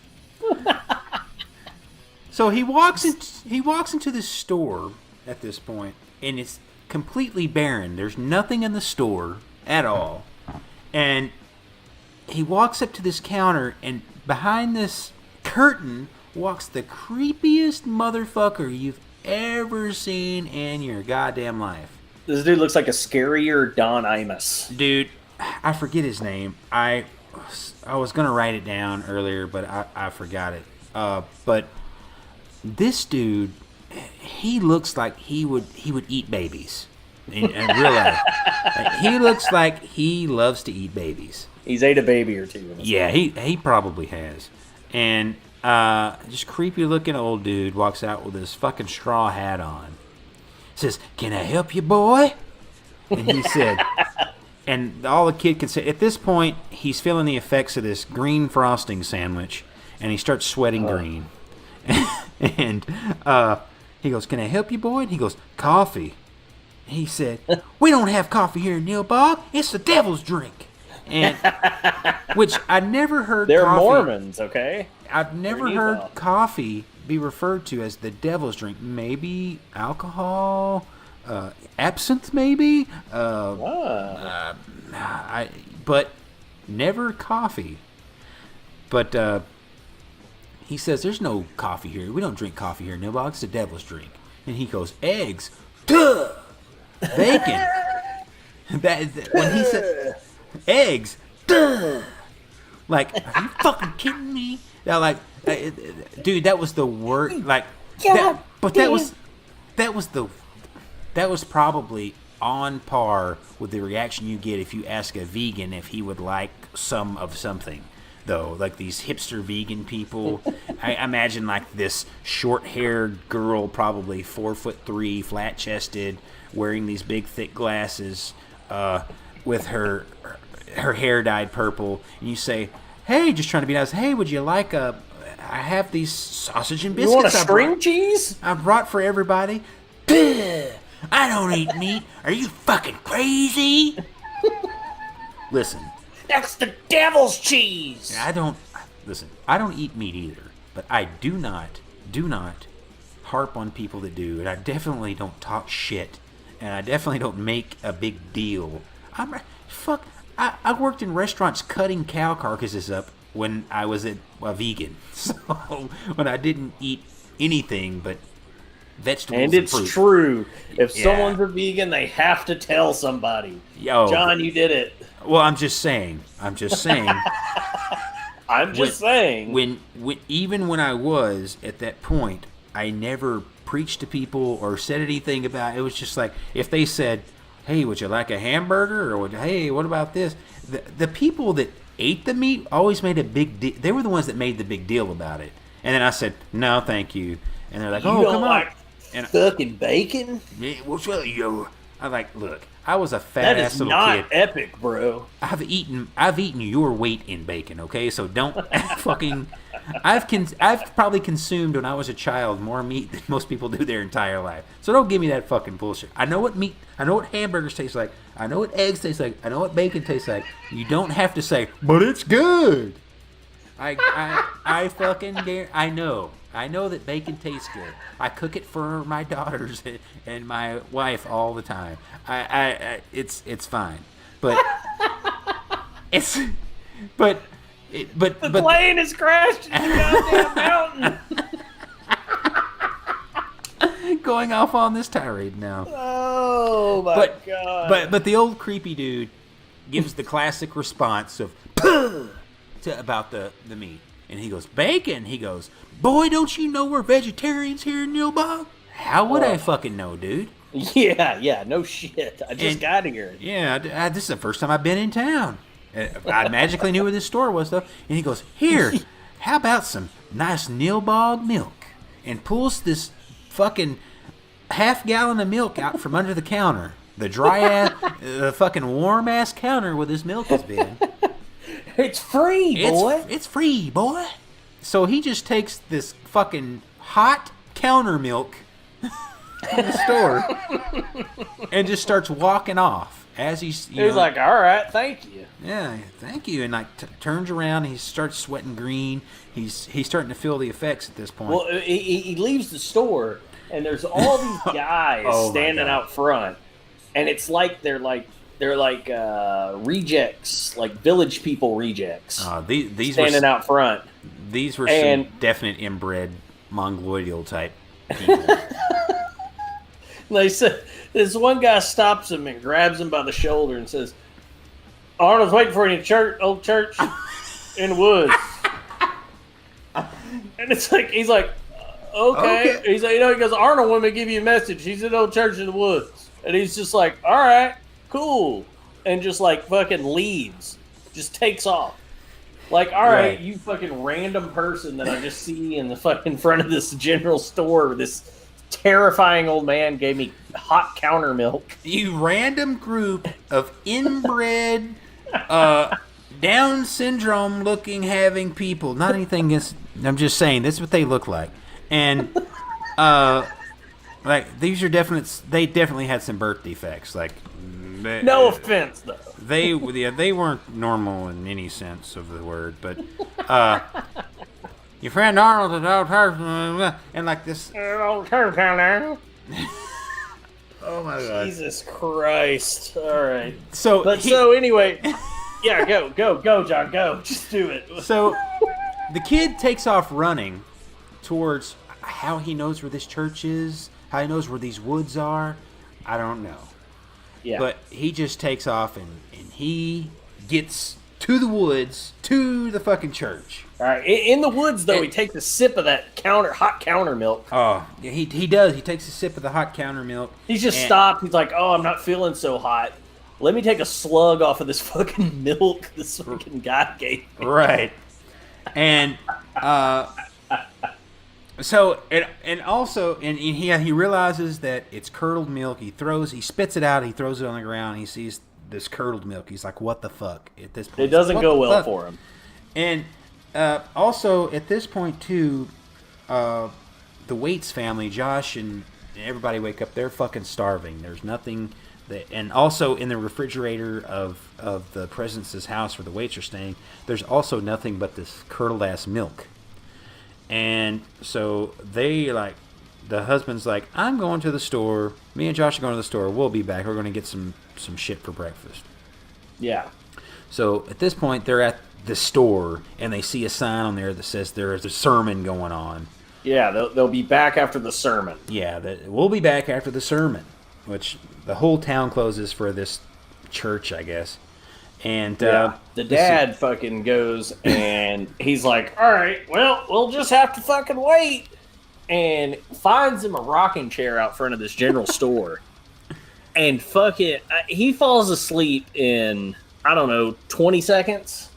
So he walks into this store at this point, and it's completely barren. There's nothing in the store at all. And he walks up to this counter, and behind this curtain walks the creepiest motherfucker you've ever seen in your goddamn life. This dude looks like a scarier Don Imus. Dude, I forget his name. I was gonna write it down earlier, but I forgot it. But this dude, he looks like he would eat babies in real life. Like, he looks like he loves to eat babies. He's ate a baby or two. Yeah, he probably has. And just creepy looking old dude walks out with his fucking straw hat on. Says, "Can I help you, boy?" And he said, and all the kid can say, at this point, he's feeling the effects of this green frosting sandwich, and he starts sweating green. And he goes, "Can I help you, boy?" And he goes, "Coffee." He said, "We don't have coffee here in Nilbog. It's the devil's drink." And which I never heard. They're coffee. Mormons, okay? I've never They're heard Utah. coffee be referred to as the devil's drink. Maybe alcohol, absinthe, maybe. But never coffee. But he says, "There's no coffee here. We don't drink coffee here. No, it's the devil's drink." And he goes, "Eggs, duh, bacon." When he said eggs, duh. Like, are you fucking kidding me? Now, like, dude, that was the word. Like, that was probably on par with the reaction you get if you ask a vegan if he would like some of something. Though, like these hipster vegan people, I imagine like this short-haired girl, probably 4'3", flat-chested, wearing these big thick glasses, with her hair dyed purple, and you say, "Hey," just trying to be nice. "Hey, would you like I have these sausage and biscuits. You want a string cheese?" I brought for everybody." "Duh, I don't eat meat. Are you fucking crazy?" Listen. That's the devil's cheese. I don't eat meat either, but I do not harp on people that do, and I definitely don't talk shit and I definitely don't make a big deal. I worked in restaurants cutting cow carcasses up when I was a vegan. So when I didn't eat anything but vegetables And it's fruit. true. If Yeah. someone's a vegan, they have to tell somebody. Yo, John, you did it. well, I'm just saying. I'm just saying. When even when I was at that point, I never preached to people or said anything about it. It was just like, if they said, hey, would you like a hamburger? Or, hey, what about this? The people that ate the meat always made a big deal. They were the ones that made the big deal about it. And then I said, no, thank you. And they're like, You oh, don't come on. like And fucking bacon? yeah, what's well, yo? I'm like, look, I was a That fat is ass little not kid. epic, bro. I've eaten your weight in bacon, okay? So don't fucking. I've probably consumed when I was a child more meat than most people do their entire life. So don't give me that fucking bullshit. I know what meat. I know what hamburgers taste like. I know what eggs taste like. I know what bacon tastes like. You don't have to say, but it's good. I fucking dare. I know that bacon tastes good. I cook it for my daughters and my wife all the time. It's fine, but but The plane has crashed into the goddamn mountain. going off on this tirade now. Oh my But god. but the old creepy dude gives the classic response of about the meat, and he goes, bacon. He goes, boy, don't you know we're vegetarians here in Nilbog? How would I fucking know, dude? Yeah, no shit. I just got here. Yeah, this is the first time I've been in town. I magically knew where this store was, though. And he goes, here, how about some nice Nilbog milk? And pulls this fucking half-gallon of milk out from under the counter. The dry-ass, the fucking warm-ass counter where this milk has been. It's free, boy. It's free, boy. So he just takes this fucking hot counter milk from the store and just starts walking off as he's. He's like, all right, thank you. yeah, thank you, and like turns around. And he starts sweating green. He's starting to feel the effects at this point. Well, he leaves the store, and there's all these guys Oh, my standing God. out front, and it's like they're like rejects, like village people rejects, These standing were out front. these were and- some definite inbred mongoloidal type people. They said this one guy stops him and grabs him by the shoulder and says, "Arnold's waiting for you in church, old church in the woods." And it's like he's like, "Okay." He's like, he goes, "Arnold wanted me to give you a message. He's at old church in the woods." And he's just like, "All right, cool," and just like fucking leaves, just takes off. Like, all right, you fucking random person that I just see in the fucking front of this general store. This terrifying old man gave me hot counter milk. You random group of inbred, Down syndrome looking having people. Not anything against. I'm just saying this is what they look like, and like these are definite. They definitely had some birth defects. Like, No offense, though. they weren't normal in any sense of the word, but your friend Arnold is old person, and like this. Oh Oh my god! Jesus Christ! All right, So but so anyway, yeah, go, John, go. Just do it. So the kid takes off running towards how he knows where this church is, how he knows where these woods are. I don't know. Yeah, But he just takes off and he gets to the woods, to the fucking church. all right. In the woods, though, he takes a sip of that hot counter milk. Oh, yeah, he does. He takes a sip of the hot counter milk. He's just and- stopped. He's like, "Oh, I'm not feeling so hot. Let me take a slug off of this fucking milk this fucking guy gave me." Right. And so he realizes that it's curdled milk. He spits it out. He throws it on the ground. He sees this curdled milk. He's like, "What the fuck?" At this point, It doesn't "What go the well fuck?" for him. And also at this point too, the Waits family, Josh and everybody wake up. They're fucking starving. There's nothing. And also in the refrigerator of the Presence's house where the Waits are staying, there's also nothing but this curdled ass milk. And so they like the husband's like, I'm going to the store. Me and Josh are going to the store. We'll be back. We're going to get some shit for breakfast. Yeah. So at this point, they're at the store, and they see a sign on there that says there's a sermon going on. Yeah, they'll be back after the sermon. Yeah, we'll be back after the sermon, which the whole town closes for this church, I guess. And the dad fucking goes, and he's like, all right, well, we'll just have to fucking wait. And finds him a rocking chair out front of this general store. And fucking, he falls asleep in, I don't know, 20 seconds?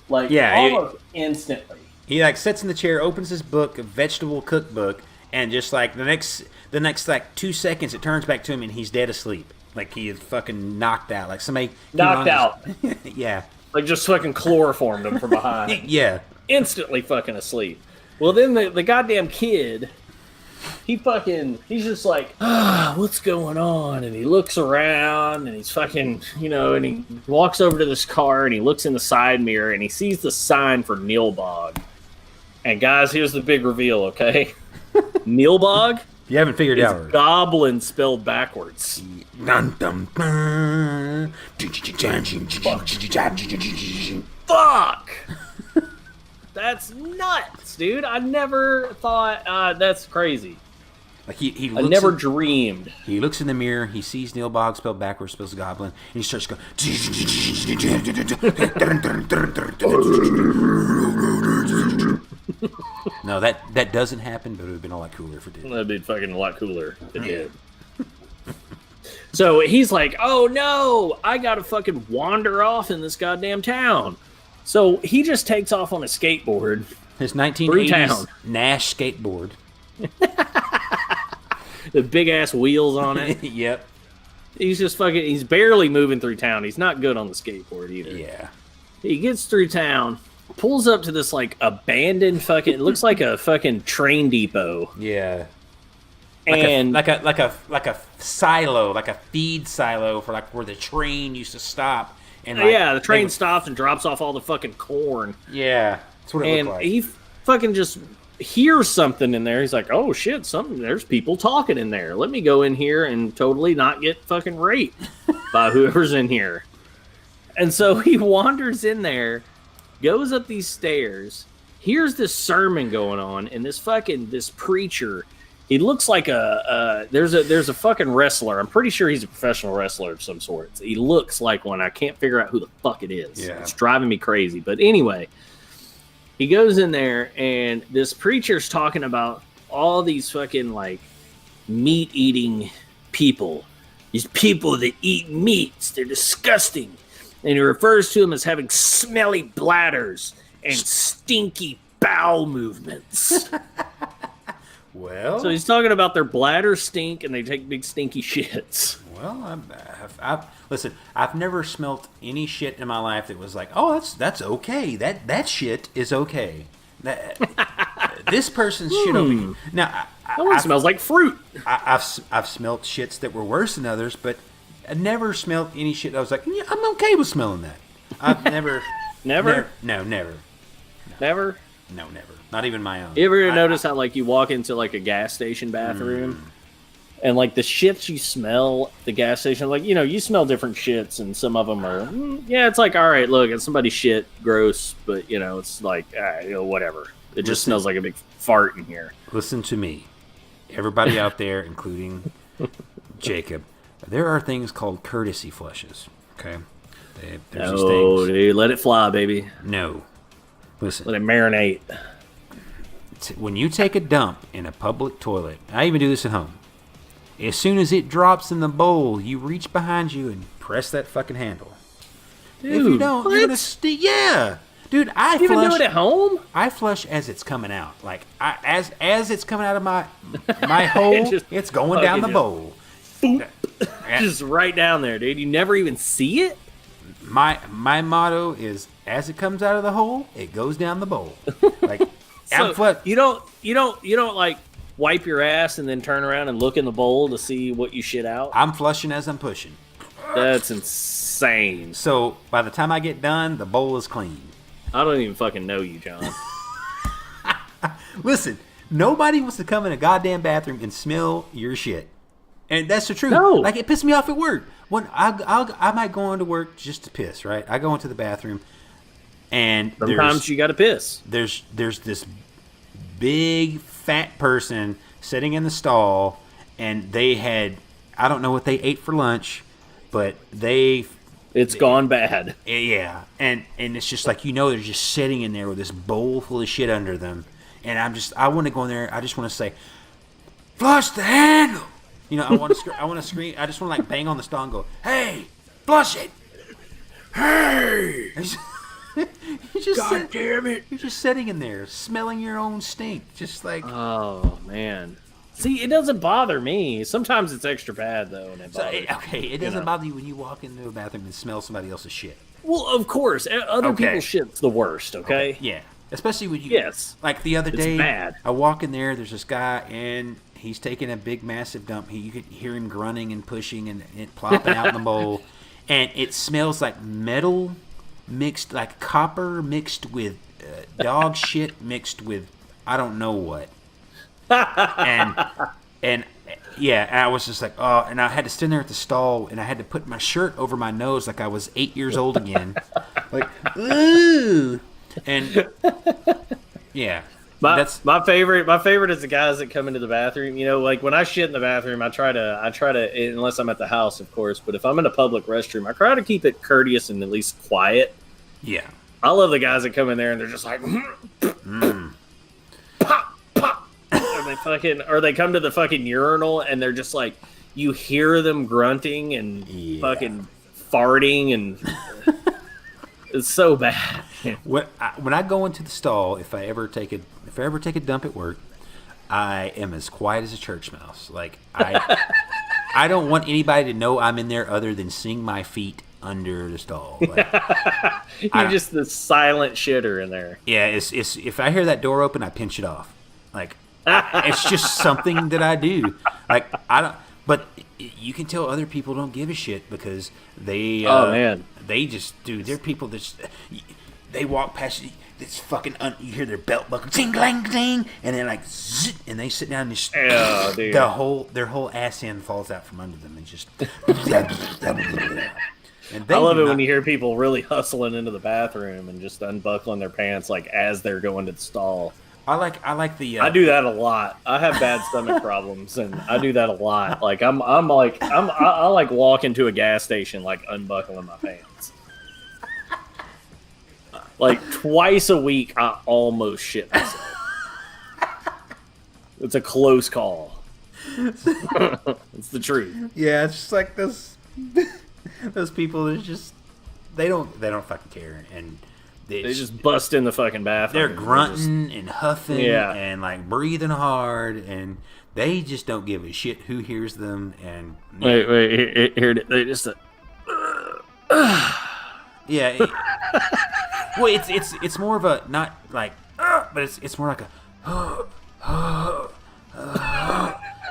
Like, almost instantly. He like sits in the chair, opens his book, a vegetable cookbook, and just like the next like 2 seconds, it turns back to him, and he's dead asleep. Like he is fucking knocked out. Like somebody knocked out. Yeah. Like just fucking chloroformed him from behind. Yeah. Instantly fucking asleep. Well, then the goddamn kid, he's just like, what's going on? And he looks around, and he's fucking, and he walks over to this car, and he looks in the side mirror, and he sees the sign for Nilbog. And guys, here's the big reveal, okay? Nilbog? You haven't figured it out. Goblin spelled backwards. Fuck! That's nuts, dude. I never thought that's crazy. Like he I never dreamed. He looks in the mirror. He sees Nilbog spelled backwards, spells goblin, and he starts going. No, that doesn't happen, but it would have been a lot cooler if it did. That'd be fucking a lot cooler if it did. So he's like, oh no, I gotta fucking wander off in this goddamn town. So he just takes off on a skateboard. His 1980s Nash skateboard. The big ass wheels on it. Yep. He's barely moving through town. He's not good on the skateboard either. Yeah. He gets through town, pulls up to this like abandoned fucking, it looks like a fucking train depot. Yeah. And like a silo, like a feed silo for like where the train used to stop. And the train stops and drops off all the fucking corn. Yeah, that's what it looked like. And he fucking just hears something in there. He's like, oh shit, there's people talking in there. Let me go in here and totally not get fucking raped by whoever's in here. And so he wanders in there, goes up these stairs, hears this sermon going on, and this preacher, he looks like there's a fucking wrestler. I'm pretty sure he's a professional wrestler of some sort. He looks like one. I can't figure out who the fuck it is. Yeah. It's driving me crazy. But anyway, he goes in there, and this preacher's talking about all these fucking like meat-eating people. These people that eat meats, they're disgusting. And he refers to them as having smelly bladders and stinky bowel movements. Well, so he's talking about their bladders stink and they take big stinky shits. Well, listen, I've never smelt any shit in my life that was like, oh, that's okay. That shit is okay. This person's shit over here. Now, that one smells like fruit. I've smelt shits that were worse than others, but I never smelt any shit that I was like, yeah, I'm okay with smelling that. I've never. Never? No, never. Never? No, never. Not even my own. You ever notice how like you walk into like a gas station bathroom and like the shits you smell at the gas station, like, you smell different shits and some of them are, it's like, all right, look, it's somebody's shit, gross, but it's like, whatever. It just smells like a big fart in here. Listen to me. Everybody out there, including Jacob, there are things called courtesy flushes, okay? There's these things. Dude, let it fly, baby. No. Listen. Let it marinate. When you take a dump in a public toilet, I even do this at home, as soon as it drops in the bowl, you reach behind you and press that fucking handle. Dude, if you don't, you're gonna yeah. Dude, you even do it at home? I flush as it's coming out. Like, as it's coming out of my hole, it's going down the bowl. Boop. Just right down there, dude. You never even see it? My motto is, as it comes out of the hole, it goes down the bowl. Like, so you don't like wipe your ass and then turn around and look in the bowl to see what you shit out? I'm flushing as I'm pushing. That's insane. So by the time I get done, the bowl is clean. I don't even fucking know you, John. Listen, Nobody wants to come in a goddamn bathroom and smell your shit. And that's the truth. No. Like, it pissed me off at work. When I might go into work just to piss, right? I go into the bathroom, and Sometimes you got to piss. there's this big fat person sitting in the stall, and they had, I don't know what they ate for lunch, but It's gone bad. yeah, and it's just like, they're just sitting in there with this bowl full of shit under them, and I want to go in there. I just want to say, flush the handle. I want to scream. I just want to like bang on the stall and go, hey, flush it. Hey. Damn it! You're just sitting in there, smelling your own stink, just like. Oh man. See, it doesn't bother me. Sometimes it's extra bad though, and it bothers me. Okay, it doesn't bother you when you walk into a bathroom and smell somebody else's shit. Well, of course, other Okay. people's shit's the worst. Okay. Yeah, especially when you. Yes. Like the other day, bad. I walk in there. There's this guy, and he's taking a big, massive dump. You could hear him grunting and pushing and it plopping out in the bowl, and it smells like metal mixed, like copper mixed with dog shit mixed with I don't know what. and yeah, I was just like, oh, and I had to stand there at the stall, and I had to put my shirt over my nose like I was 8 years old again, like ooh, and yeah. My favorite is the guys that come into the bathroom. Like when I shit in the bathroom, I try to unless I'm at the house, of course. But if I'm in a public restroom, I try to keep it courteous and at least quiet. Yeah. I love the guys that come in there and they're just like, pop, pop, or they come to the fucking urinal and they're just like, you hear them grunting and fucking farting, and it's so bad. When I go into the stall, if I ever take a dump at work, I am as quiet as a church mouse. Like I don't want anybody to know I'm in there other than seeing my feet under the stall. Like, You're just the silent shitter in there. yeah, it's if I hear that door open, I pinch it off. Like it's just something that I do. Like I don't. But you can tell other people don't give a shit because they. Oh man. They just do. They're people that they walk past you. It's fucking. You hear their belt buckle, ting, clang, ting, and then like, zzz, and they sit down and just dude. their whole ass end falls out from under them and just. And I love it when you hear people really hustling into the bathroom and just unbuckling their pants like as they're going to the stall. I like the. I do that a lot. I have bad stomach problems, and I do that a lot. Like I like walk into a gas station like unbuckling my pants. Like twice a week, I almost shit myself. It's a close call. It's the truth. Yeah, it's just like those people that just they don't fucking care, and They just bust in the fucking bathroom. they're grunting and huffing Yeah. and like breathing hard, and they just don't give a shit who hears them. And Wait, here they just. yeah, well, it's more of a not like, but it's more like a.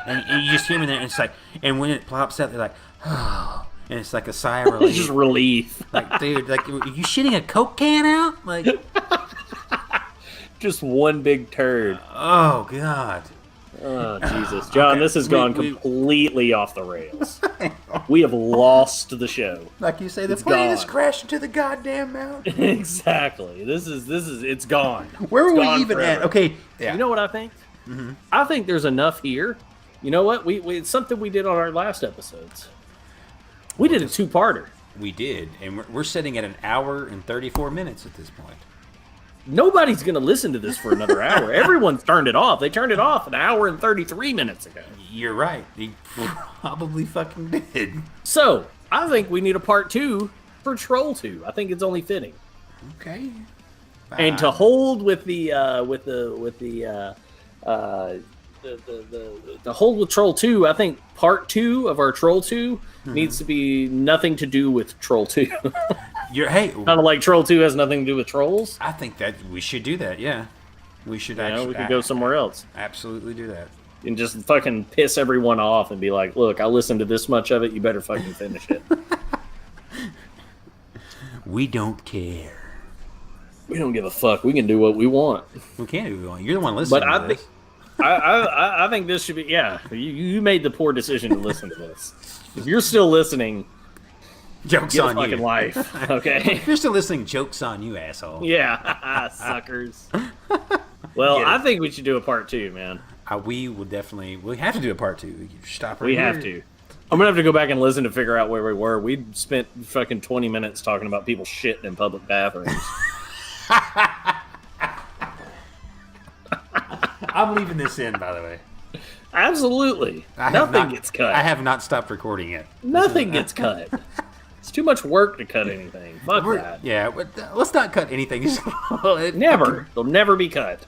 And you just hear them in there, and it's like, and when it plops out, they're like, and it's like a sigh of relief. It's just relief. Like, dude, like, are you shitting a Coke can out? Like, Just one big turd. oh god. Oh, Jesus. John, Okay, this has gone we- completely off the rails. We have lost the show. Like you say, the It's plane is gone. crashing to the goddamn mountain. Exactly. This is it's gone. Where It's were we gone even forever. at? Okay, yeah. You know what I think? Mm-hmm. I think there's enough here. You know what? We it's something we did on our last episodes. We did a two-parter. We did, and we're sitting at an hour and 34 minutes at this point. Nobody's going to listen to this for another hour. Everyone's turned it off. They turned it off an hour and 33 minutes ago. You're right. He probably fucking did. So, I think we need a part 2 for Troll 2. I think it's only fitting. Okay. And to hold with the hold with Troll 2, I think part 2 of our Troll 2 needs to be nothing to do with Troll 2. Hey, Kind of like Troll 2 has nothing to do with trolls. I think that we should do that. Yeah, we should You know, actually. we could go somewhere else Absolutely do that. and just fucking piss everyone off and be like, look, I listened to this much of it. You better fucking finish it. We don't care. We don't give a fuck. We can do what we want. We can't do what we want. You're the one listening. But to I think this. I think this should be. Yeah, you made the poor decision to listen to this. If you're still listening, Joke's get a on fucking you. life. Okay. If you're still listening, joke's on you, asshole. Yeah, suckers. Well, Get it. I think we should do a part 2, man. We have to do a part 2. You stop right We here. have to. I'm gonna have to go back and listen to figure out where we were. We spent fucking 20 minutes talking about people shitting in public bathrooms. I'm leaving this in, by the way. Absolutely. Nothing gets cut. I have not stopped recording it. Nothing gets cut. It's too much work to cut anything. Fuck that. Yeah, but let's not cut anything. Never. They'll never be cut.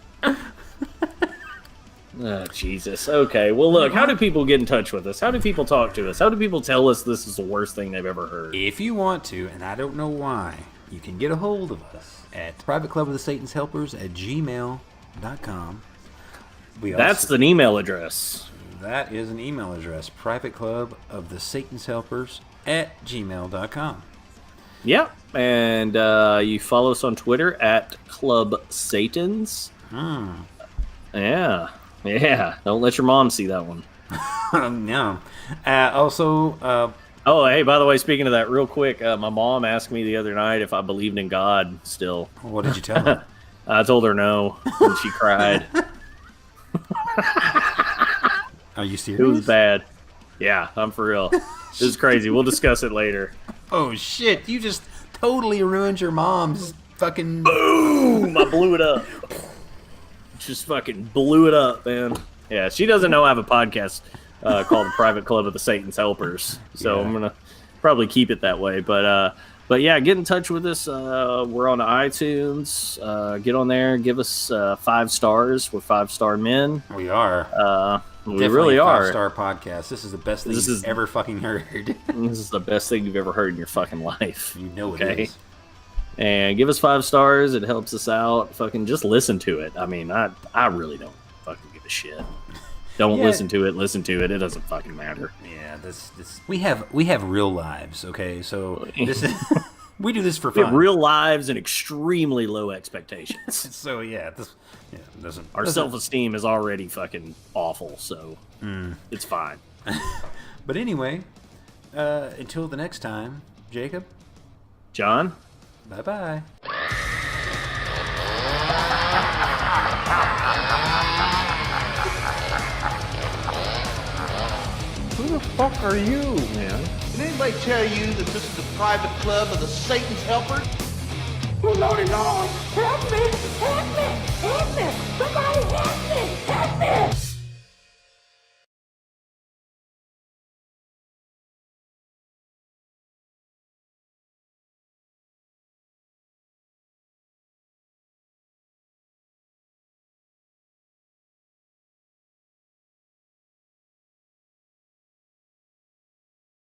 Oh, Jesus. Okay. Well, look. How do people get in touch with us? How do people talk to us? How do people tell us this is the worst thing they've ever heard? If you want to, and I don't know why, you can get a hold of us at Private Club of the Satan's Helpers at gmail.com. That's an email address. That is an email address. Private Club of the Satan's Helpers at gmail.com. Yep. And you follow us on Twitter at Club Satans. Yeah. Yeah. Don't let your mom see that one. No. Also, Oh, hey, by the way, speaking of that, real quick, my mom asked me the other night if I believed in God still. what did you tell her? I told her no, and she cried. Are you serious? It was bad. Yeah, I'm for real. This is crazy. We'll discuss it later. Oh, shit. You just totally ruined your mom's fucking... Boom! I blew it up. Just fucking blew it up, man. Yeah, she doesn't know I have a podcast called the Private Club of the Satan's Helpers, so Yeah. I'm gonna probably keep it that way. But yeah, get in touch with us. We're on iTunes. Get on there. Give us 5 stars. We're 5-star men. We are. We Definitely really a are. 5-star podcast. This is the best thing you've ever fucking heard. This is the best thing you've ever heard in your fucking life. You know it Okay. is. And give us 5 stars. It helps us out. Fucking just listen to it. I mean, I really don't fucking give a shit. Don't Yeah. listen to it. Listen to it. It doesn't fucking matter. Yeah, this we have real lives, okay? So this is we do this for We have fun. real lives and extremely low expectations. So yeah, this doesn't Our self-esteem is already fucking awful, so it's fine. But anyway, until the next time, Jacob, John? bye-bye. Who the fuck are you, man? Did anybody tell you that this is the private club of the Satan's Helpers? Oh, Lordy Lord, help me, help me, help me, somebody help me, help me.